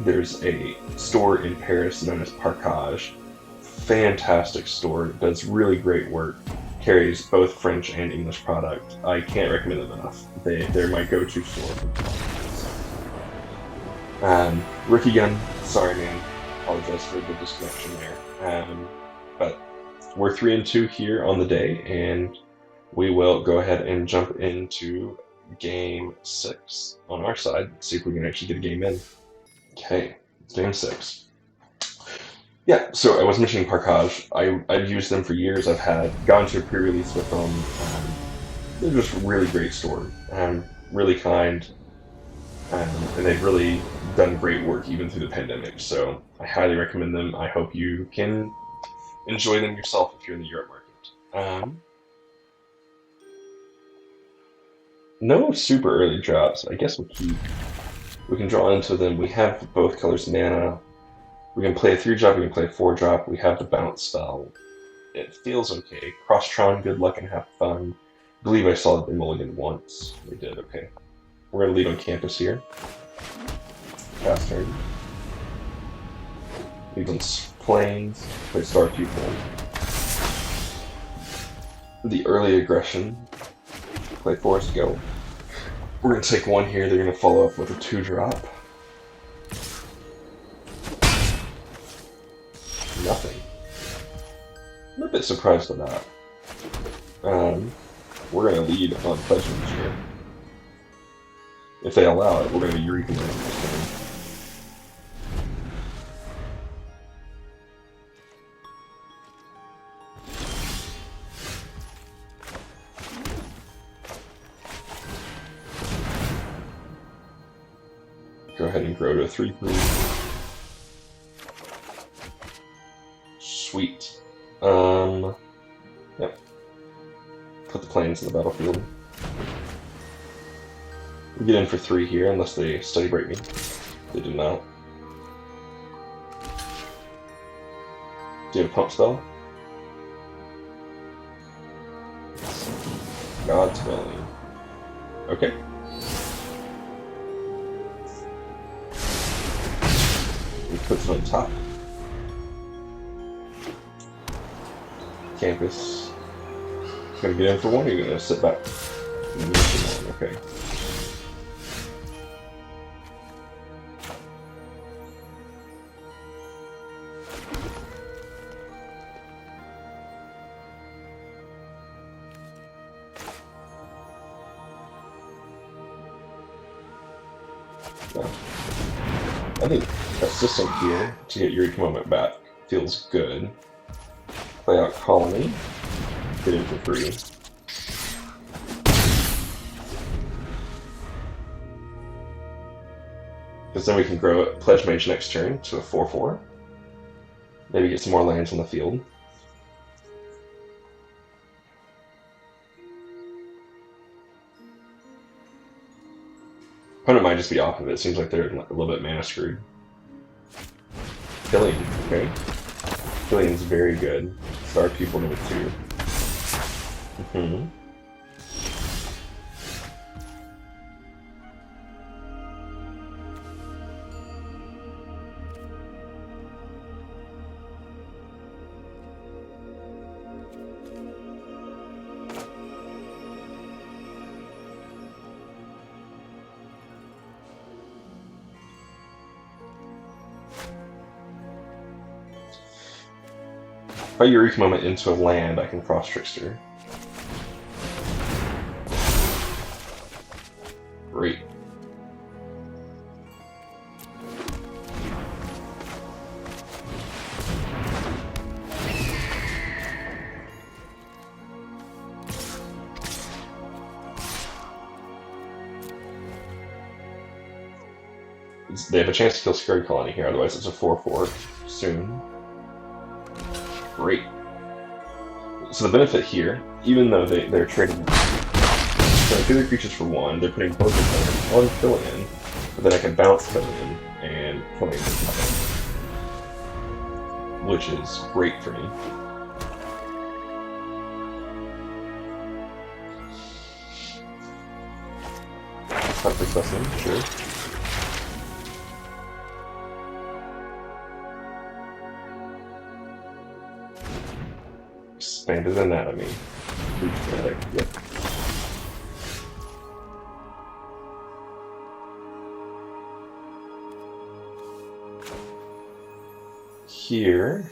there's a store in Paris known as Parkage. Fantastic store. It does really great work. Carries both French and English product. I can't recommend them enough. They're my go-to store. Rookie Gun, sorry man, apologize for the disconnection there. But we're 3 and 2 here on the day, and we will go ahead and jump into game 6 on our side. See if we can actually get a game in. Okay, game 6. Yeah, so I was mentioning Parkage. I've used them for years. I've gone to a pre-release with them. they're just a really great store. Really kind, and they've really done great work even through the pandemic. So I highly recommend them. I hope you can enjoy them yourself if you're in the Europe market. No super early drops. I guess we can draw into them. We have both colors mana. We can play a 3-drop, we can play a 4-drop. We have the bounce spell. It feels okay. Crosstron, good luck and have fun. I believe I saw that they mulliganed once. They did, okay. We're gonna leave on campus here. Fast turn. Leave on plains. Play Star Pupil. The early aggression. Play Forest Go. We're gonna take one here. They're gonna follow up with a 2-drop. Nothing. I'm a bit surprised at that. We're gonna lead on Pledgements here. If they allow it, we're gonna be Eureka this turn. Go ahead and grow to a 3/3. Sweet. Yep. Put the planes in the battlefield. We get in for 3 here, unless they study break me. They did not. Do you have a pump spell? God's Willing. Okay. We put it on top. Campus. Gonna get in for 1, or you're gonna sit back? Okay. Yeah. I think a system here to get Eureka Moment back feels good. Play out Colony, get in for free. Because then we can grow it, Pledge Mage next turn to a 4/4. Maybe get some more lands on the field. Opponent might just be off of it. Seems like they're a little bit mana screwed. Killian, okay. Killian's very good. Star Pupil number 2. If I Eureka Moment into a land, I can cross Trickster. Great. They have a chance to kill Scary Colony here, otherwise it's a 4/4 soon. Great. So the benefit here, even though they're trading 2 creatures for 1, they're putting both of them on Killian, but then I can bounce Killian and Killian does nothing. Which is great for me. Hunt for Custom, sure. Expanded Anatomy. Yep. Here,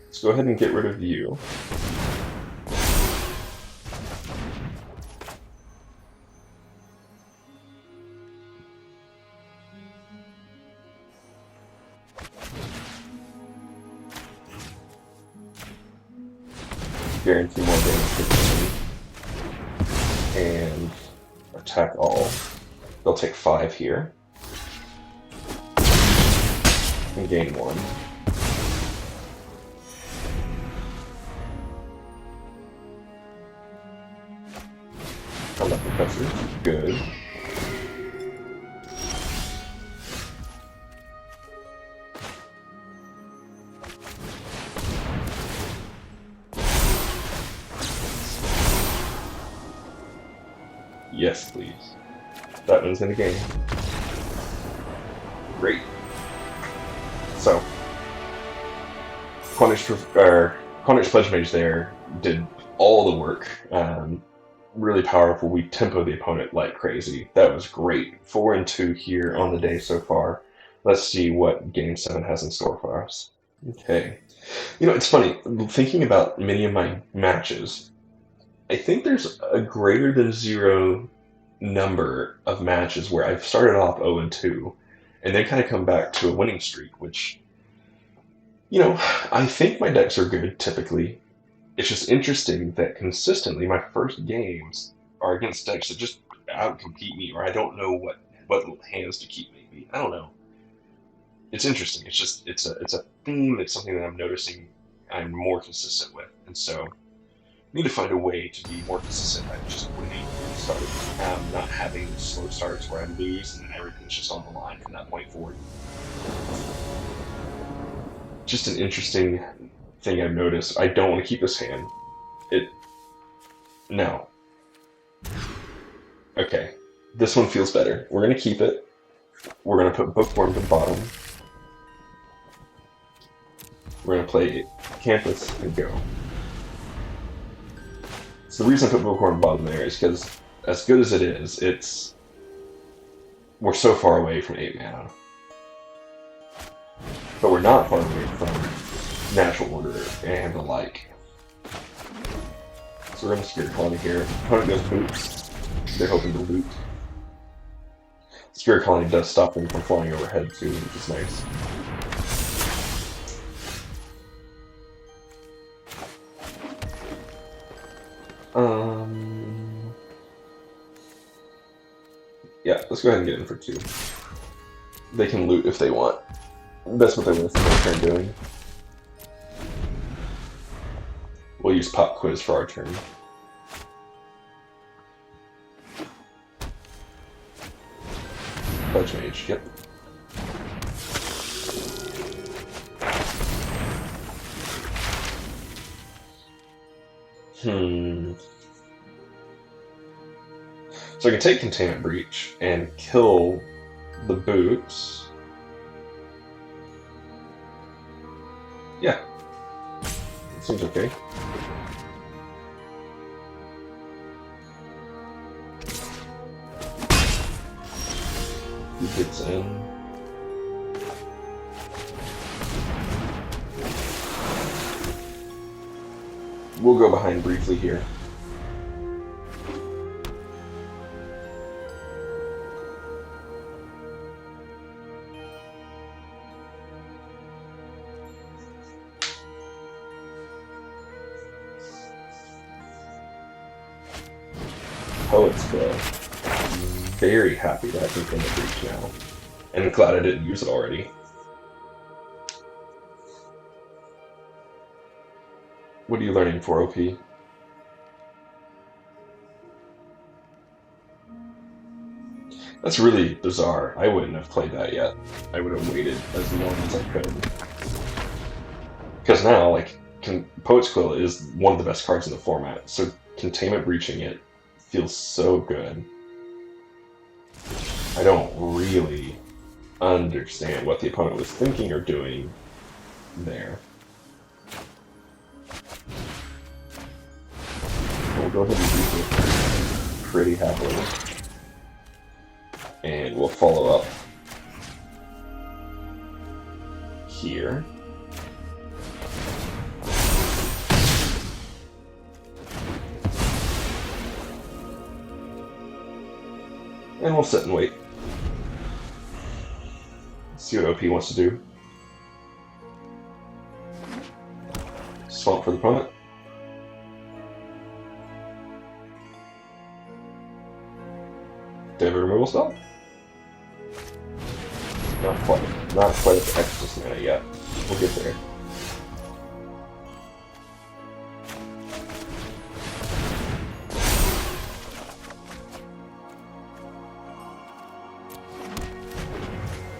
let's go ahead and get rid of you. Guarantee more damage. and attack all. They'll take 5 here. And gain 1. Combat Professor. Good. Yes, please. That one's in the game. Great. So, Quantish Pledge Mage there did all the work. Really powerful. We tempo the opponent like crazy. That was great. 4 and 2 here on the day so far. Let's see what Game 7 has in store for us. Okay. You know, it's funny. Thinking about many of my matches, I think there's a greater than 0 number of matches where I've started off 0 and 2 and then kind of come back to a winning streak, which, you know, I think my decks are good typically. It's just interesting that consistently my first games are against decks that just outcompete me, or I don't know what hands to keep maybe. I don't know. It's interesting. It's just it's a theme. It's something that I'm noticing I'm more consistent with, and so I need to find a way to be more consistent at just winning and starting, not having slow starts where I lose and everything's just on the line from that point forward. Just an interesting thing I've noticed. I don't want to keep this hand. No. Okay. This one feels better. We're going to keep it. We're going to put Bookworm to the bottom. We're going to play Campus and go. So the reason I put Bookworm bottom there is because, as good as it is, we're so far away from 8 mana. But we're not far away from Natural Order and the like. So we're going to Spirit Colony here. Opponent goes boots. They're hoping to loot. Spirit Colony does stop them from flying overhead too, which is nice. Yeah, let's go ahead and get in for 2. They can loot if they want. That's what they're going to spend their turn doing. We'll use Pop Quiz for our turn. Pledge Mage, yep. So I can take Containment Breach and kill the boots. Yeah. Seems okay. He gets in. We'll go behind briefly here. Poet's Quill. Very happy that I can Containment Breach now. And glad I didn't use it already. What are you learning for, OP? That's really bizarre. I wouldn't have played that yet. I would have waited as long as I could. Because now, like, Poet's Quill is one of the best cards in the format, so Containment Breaching it feels so good. I don't really understand what the opponent was thinking or doing there. We'll go ahead and use it pretty happily. And we'll follow up here. And we'll sit and wait. See what OP wants to do. Swamp for the opponent. Do I have a removal spell? Not quite. Not quite at the Exorcist mana yet. We'll get there.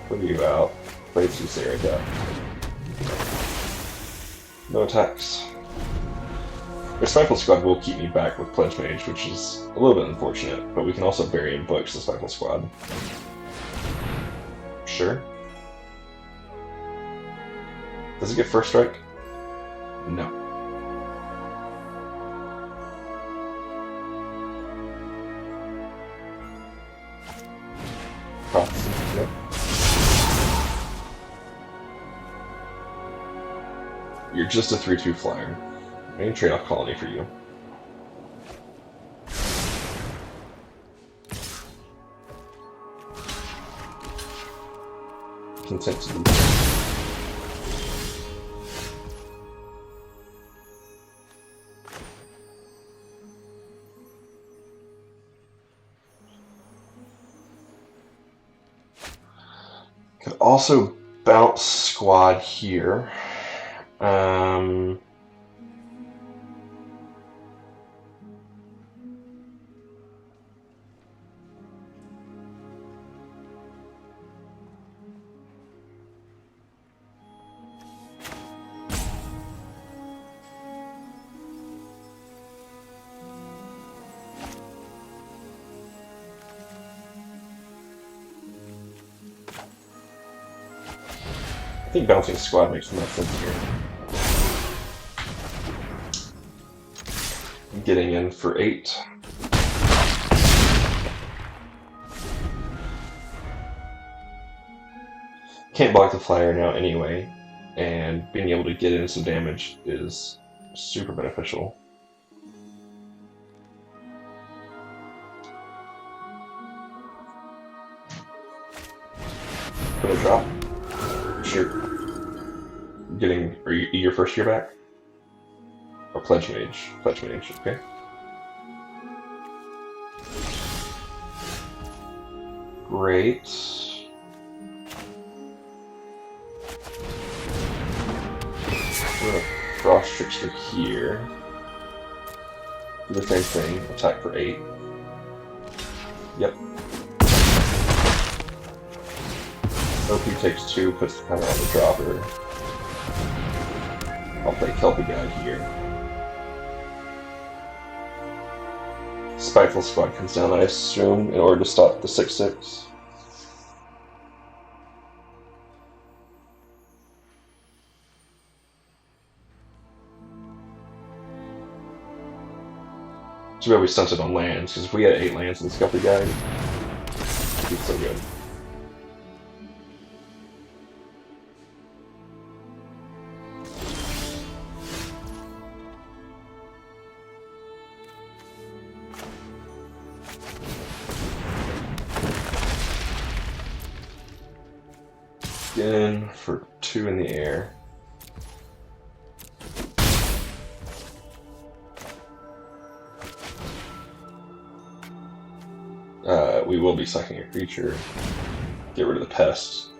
Put you out. Play two Sarah deck. No attacks. The Spiteful Squad will keep me back with Pledge Mage, which is a little bit unfortunate, but we can also bury and butch the Spiteful Squad. Sure. Does it get first strike? No. Prophecy, yep. You're just a 3/2 flyer. I can trade off Colony for you. Content to lose. Could also bounce squad here. I think bouncing squad makes more sense here. Getting in for 8. Can't block the flyer now anyway, and being able to get in some damage is super beneficial. Put a drop. Sure. Are you your first year back? Or Pledge Mage? Pledge Mage, okay. Great. I'm gonna Frost Trickster here. Do the same thing, attack for 8. Yep. OP takes 2, puts the counter on the dropper. I'll play Kelpie Guide here. Spiteful Squad comes down, I assume, in order to stop the 6/6. Too bad we stunted on lands, because if we had 8 lands in this Kelpie Guide, it'd be so good. In for 2 in the air. We will be sacking a creature. Get rid of the pest.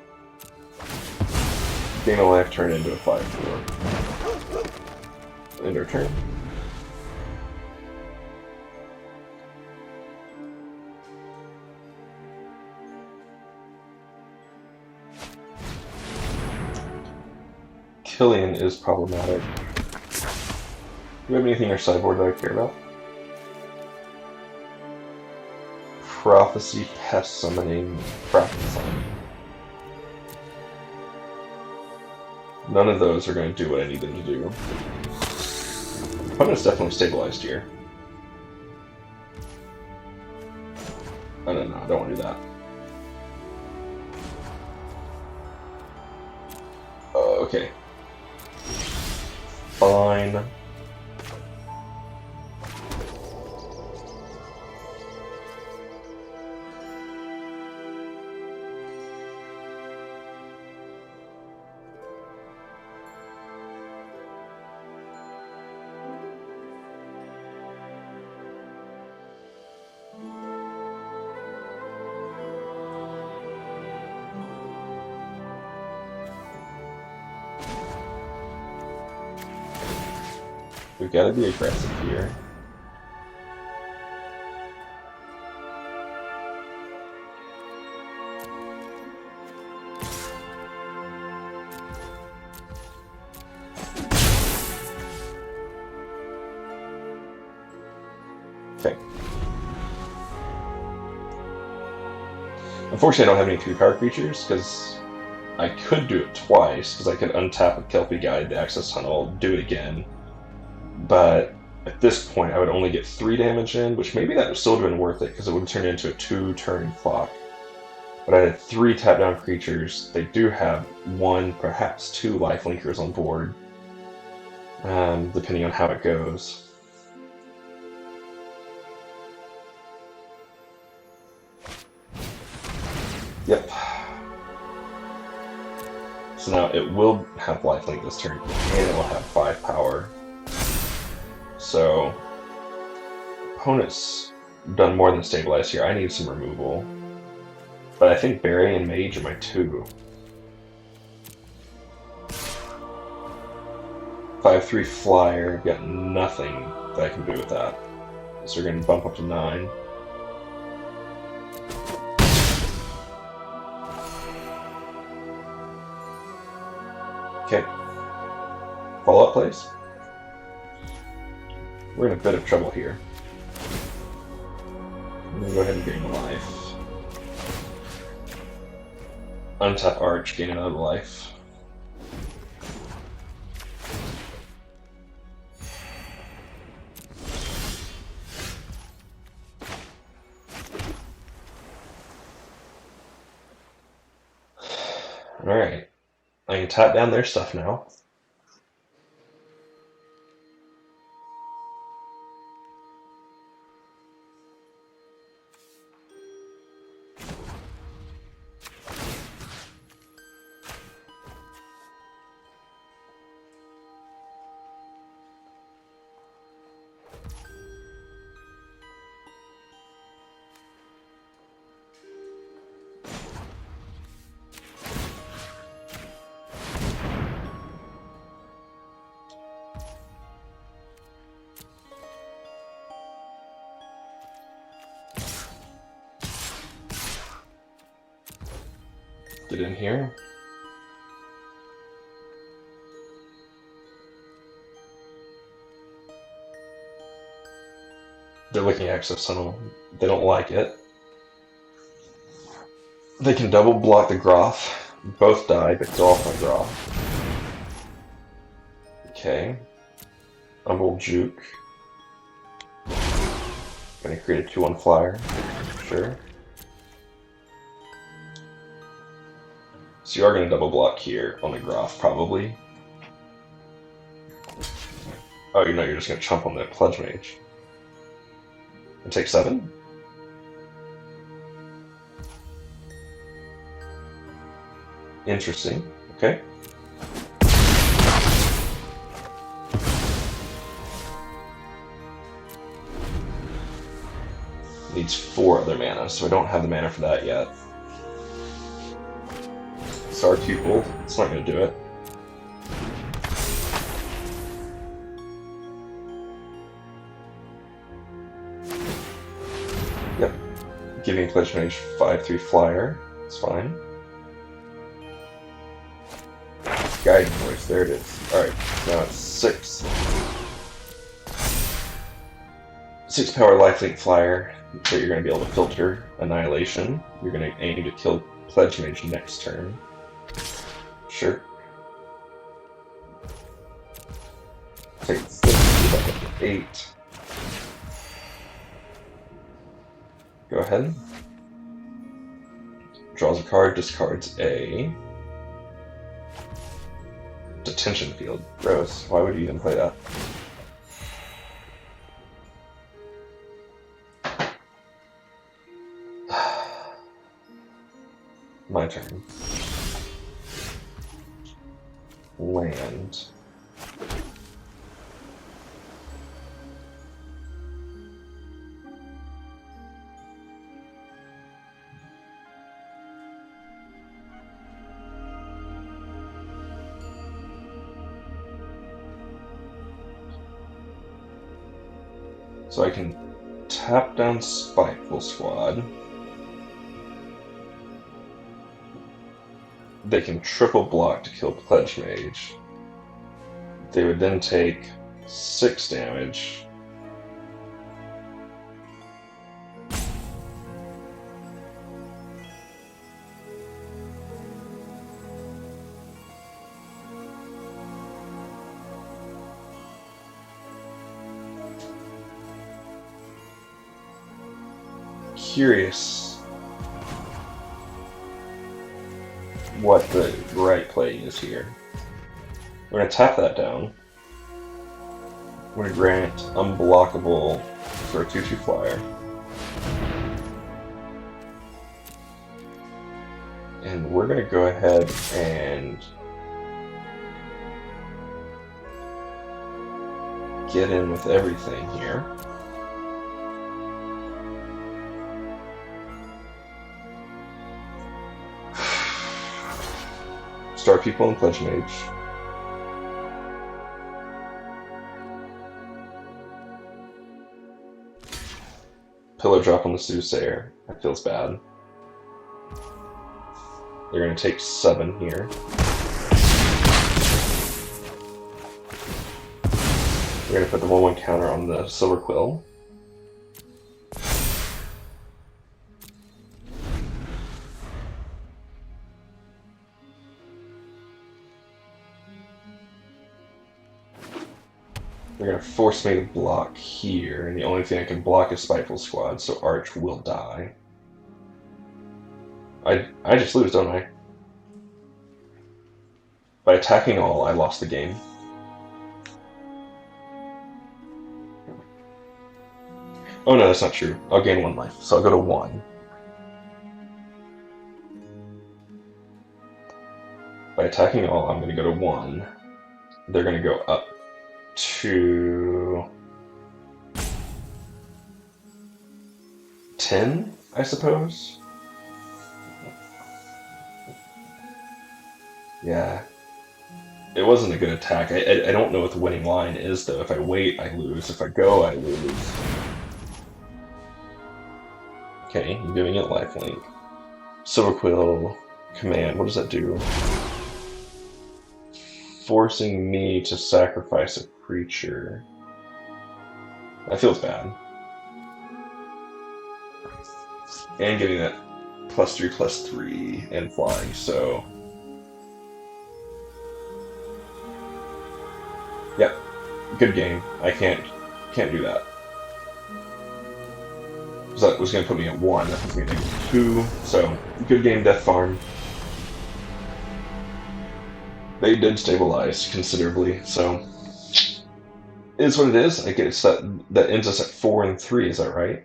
Gain a life, turn into a 5/4. End our turn. Killian is problematic. Do you have anything in your sideboard that I care about? Prophecy, Pest Summoning, Prophecy. None of those are going to do what I need them to do. Opponent's definitely stabilized here. Oh no, I don't want to do that. Okay. Fine. We've got to be aggressive here. Okay. Unfortunately, I don't have any 3-power creatures, because I could do it twice, because I could untap a Kelpie Guide to access tunnel, do it again. But at this point, I would only get 3 damage in, which maybe that would still have been worth it, because it would turn into a 2-turn clock. But I had 3 tap-down creatures. They do have 1, perhaps 2 lifelinkers on board, depending on how it goes. Yep. So now it will have lifelink this turn, and it will have 5 power. So, opponent's done more than stabilize here. I need some removal. But I think Berry and Mage are my 2. 5/3 Flyer, got nothing that I can do with that. So we're going to bump up to 9. Okay. Follow-up, please. We're in a bit of trouble here. I'm going to go ahead and gain a life. Untap Arch, gain another life. Alright. I can tap down their stuff now. Get in here. They're looking at access tunnel. They don't like it. They can double block the Groth. Both die, but go off my Groth. Okay. Umble Juke. Gonna create a 2/1 flyer. Sure. So you are going to double block here on the Groth, probably. Oh, you know, you're just going to chump on the Pledge Mage. And take 7? Interesting. Okay. Needs 4 other mana, so I don't have the mana for that yet. Star Pupil, it's not going to do it. Yep. Giving Pledge Mage 5/3 Flyer, it's fine. Guiding Voice, there it is. Alright, now it's 6. 6 power lifelink Flyer, so you're going to be able to filter Annihilation. You're going to aim to kill Pledge Mage next turn. Sure. Take 6, back up to 8. Go ahead. Draws a card, discards a Detention Field. Gross. Why would you even play that? My turn. Land. So I can tap down Spiteful Squad. They can triple block to kill Pledge Mage. They would then take 6 damage. Curious what the right play is here. We're going to tap that down. We're going to grant unblockable for a 2/2 flyer. And we're going to go ahead and get in with everything here. Star People and Pledge Mage. Pillar drop on the Soothsayer. That feels bad. They're going to take 7 here. We're going to put the 1/1 counter on the Silver Quill. They're going to force me to block here, and the only thing I can block is Spiteful Squad, so Arch will die. I just lose, don't I? By attacking all, I lost the game. Oh no, that's not true. I'll gain 1 life, so I'll go to 1. By attacking all, I'm going to go to 1. They're going to go up to 10, I suppose? Yeah. It wasn't a good attack. I don't know what the winning line is, though. If I wait, I lose. If I go, I lose. Okay, I'm giving it lifelink. Silver Quill command, what does that do? Forcing me to sacrifice a creature. That feels bad. And getting that +3/+3 and flying, so... yeah, good game. I can't do that. So that was going to put me at 1, that puts me at -2, so good game, Death Farm. They did stabilize considerably, so it is what it is. I guess that ends us at 4 and 3, is that right?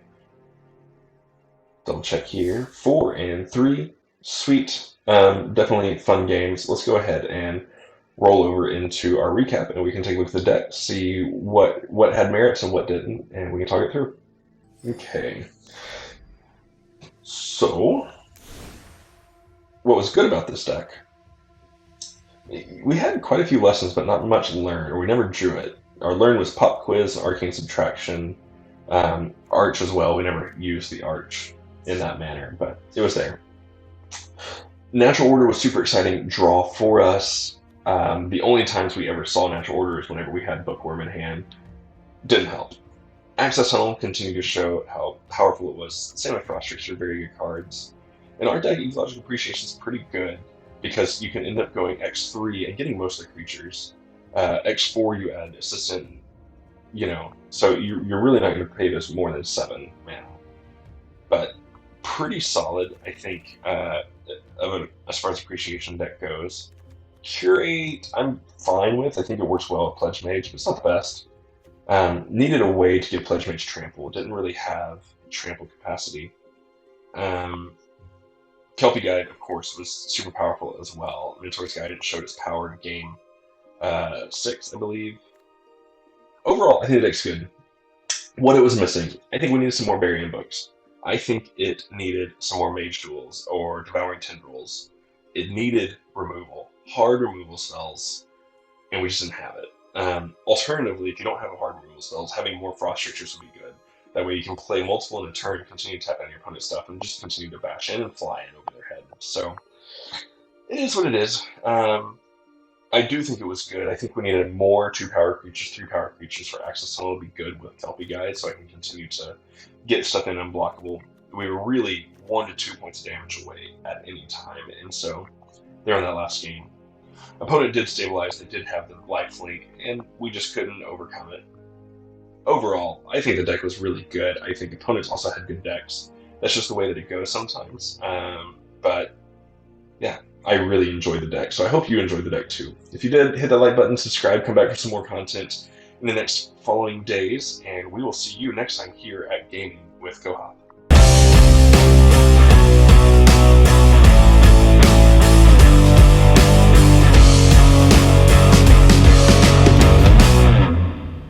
Double check here. 4 and 3. Sweet. Definitely fun games. Let's go ahead and roll over into our recap, and we can take a look at the deck, see what had merits and what didn't, and we can talk it through. Okay. So, what was good about this deck? We had quite a few lessons, but not much learned, or we never drew it. Our learn was Pop Quiz, Arcane Subtraction, Arch as well. We never used the Arch in that manner, but it was there. Natural Order was super exciting draw for us. The only times we ever saw Natural Order is whenever we had Bookworm in hand. Didn't help. Access Tunnel continued to show how powerful it was. Same with Frost Trickster, very good cards. And our deck, Ecological Appreciation, is pretty good because you can end up going X3 and getting most of the creatures. X4 you add Assistant, so you're really not going to pay this more than 7 mana. But pretty solid, I think, as far as Appreciation deck goes. Curate, I'm fine with. I think it works well with Pledge Mage, but it's not the best. Needed a way to give Pledge Mage trample. Didn't really have trample capacity. Kelpie Guide, of course, was super powerful as well. Mentor's Guidance showed its power in game 6, I believe. Overall, I think the deck's good. What it was missing, I think we needed some more Barian books. I think it needed some more Mage Duels or Devouring Tendrils. It needed removal, hard removal spells, and we just didn't have it. Alternatively, if you don't have a hard removal spells, having more frost strictures would be good. That way you can play multiple in a turn, continue to tap on your opponent's stuff, and just continue to bash in and fly in over their head. So it is what it is. I do think it was good. I think we needed more 2-power creatures, 3-power creatures for access tunnel to be good with Kelpie guys, so I can continue to get stuff in unblockable. We were really 1 to 2 points of damage away at any time, and so there in that last game. Opponent did stabilize, they did have the life link, and we just couldn't overcome it. Overall, I think the deck was really good. I think opponents also had good decks. That's just the way that it goes sometimes. But yeah, I really enjoyed the deck, so I hope you enjoyed the deck too. If you did, hit that like button, subscribe, come back for some more content in the next following days, and we will see you next time here at Gaming with Kohath.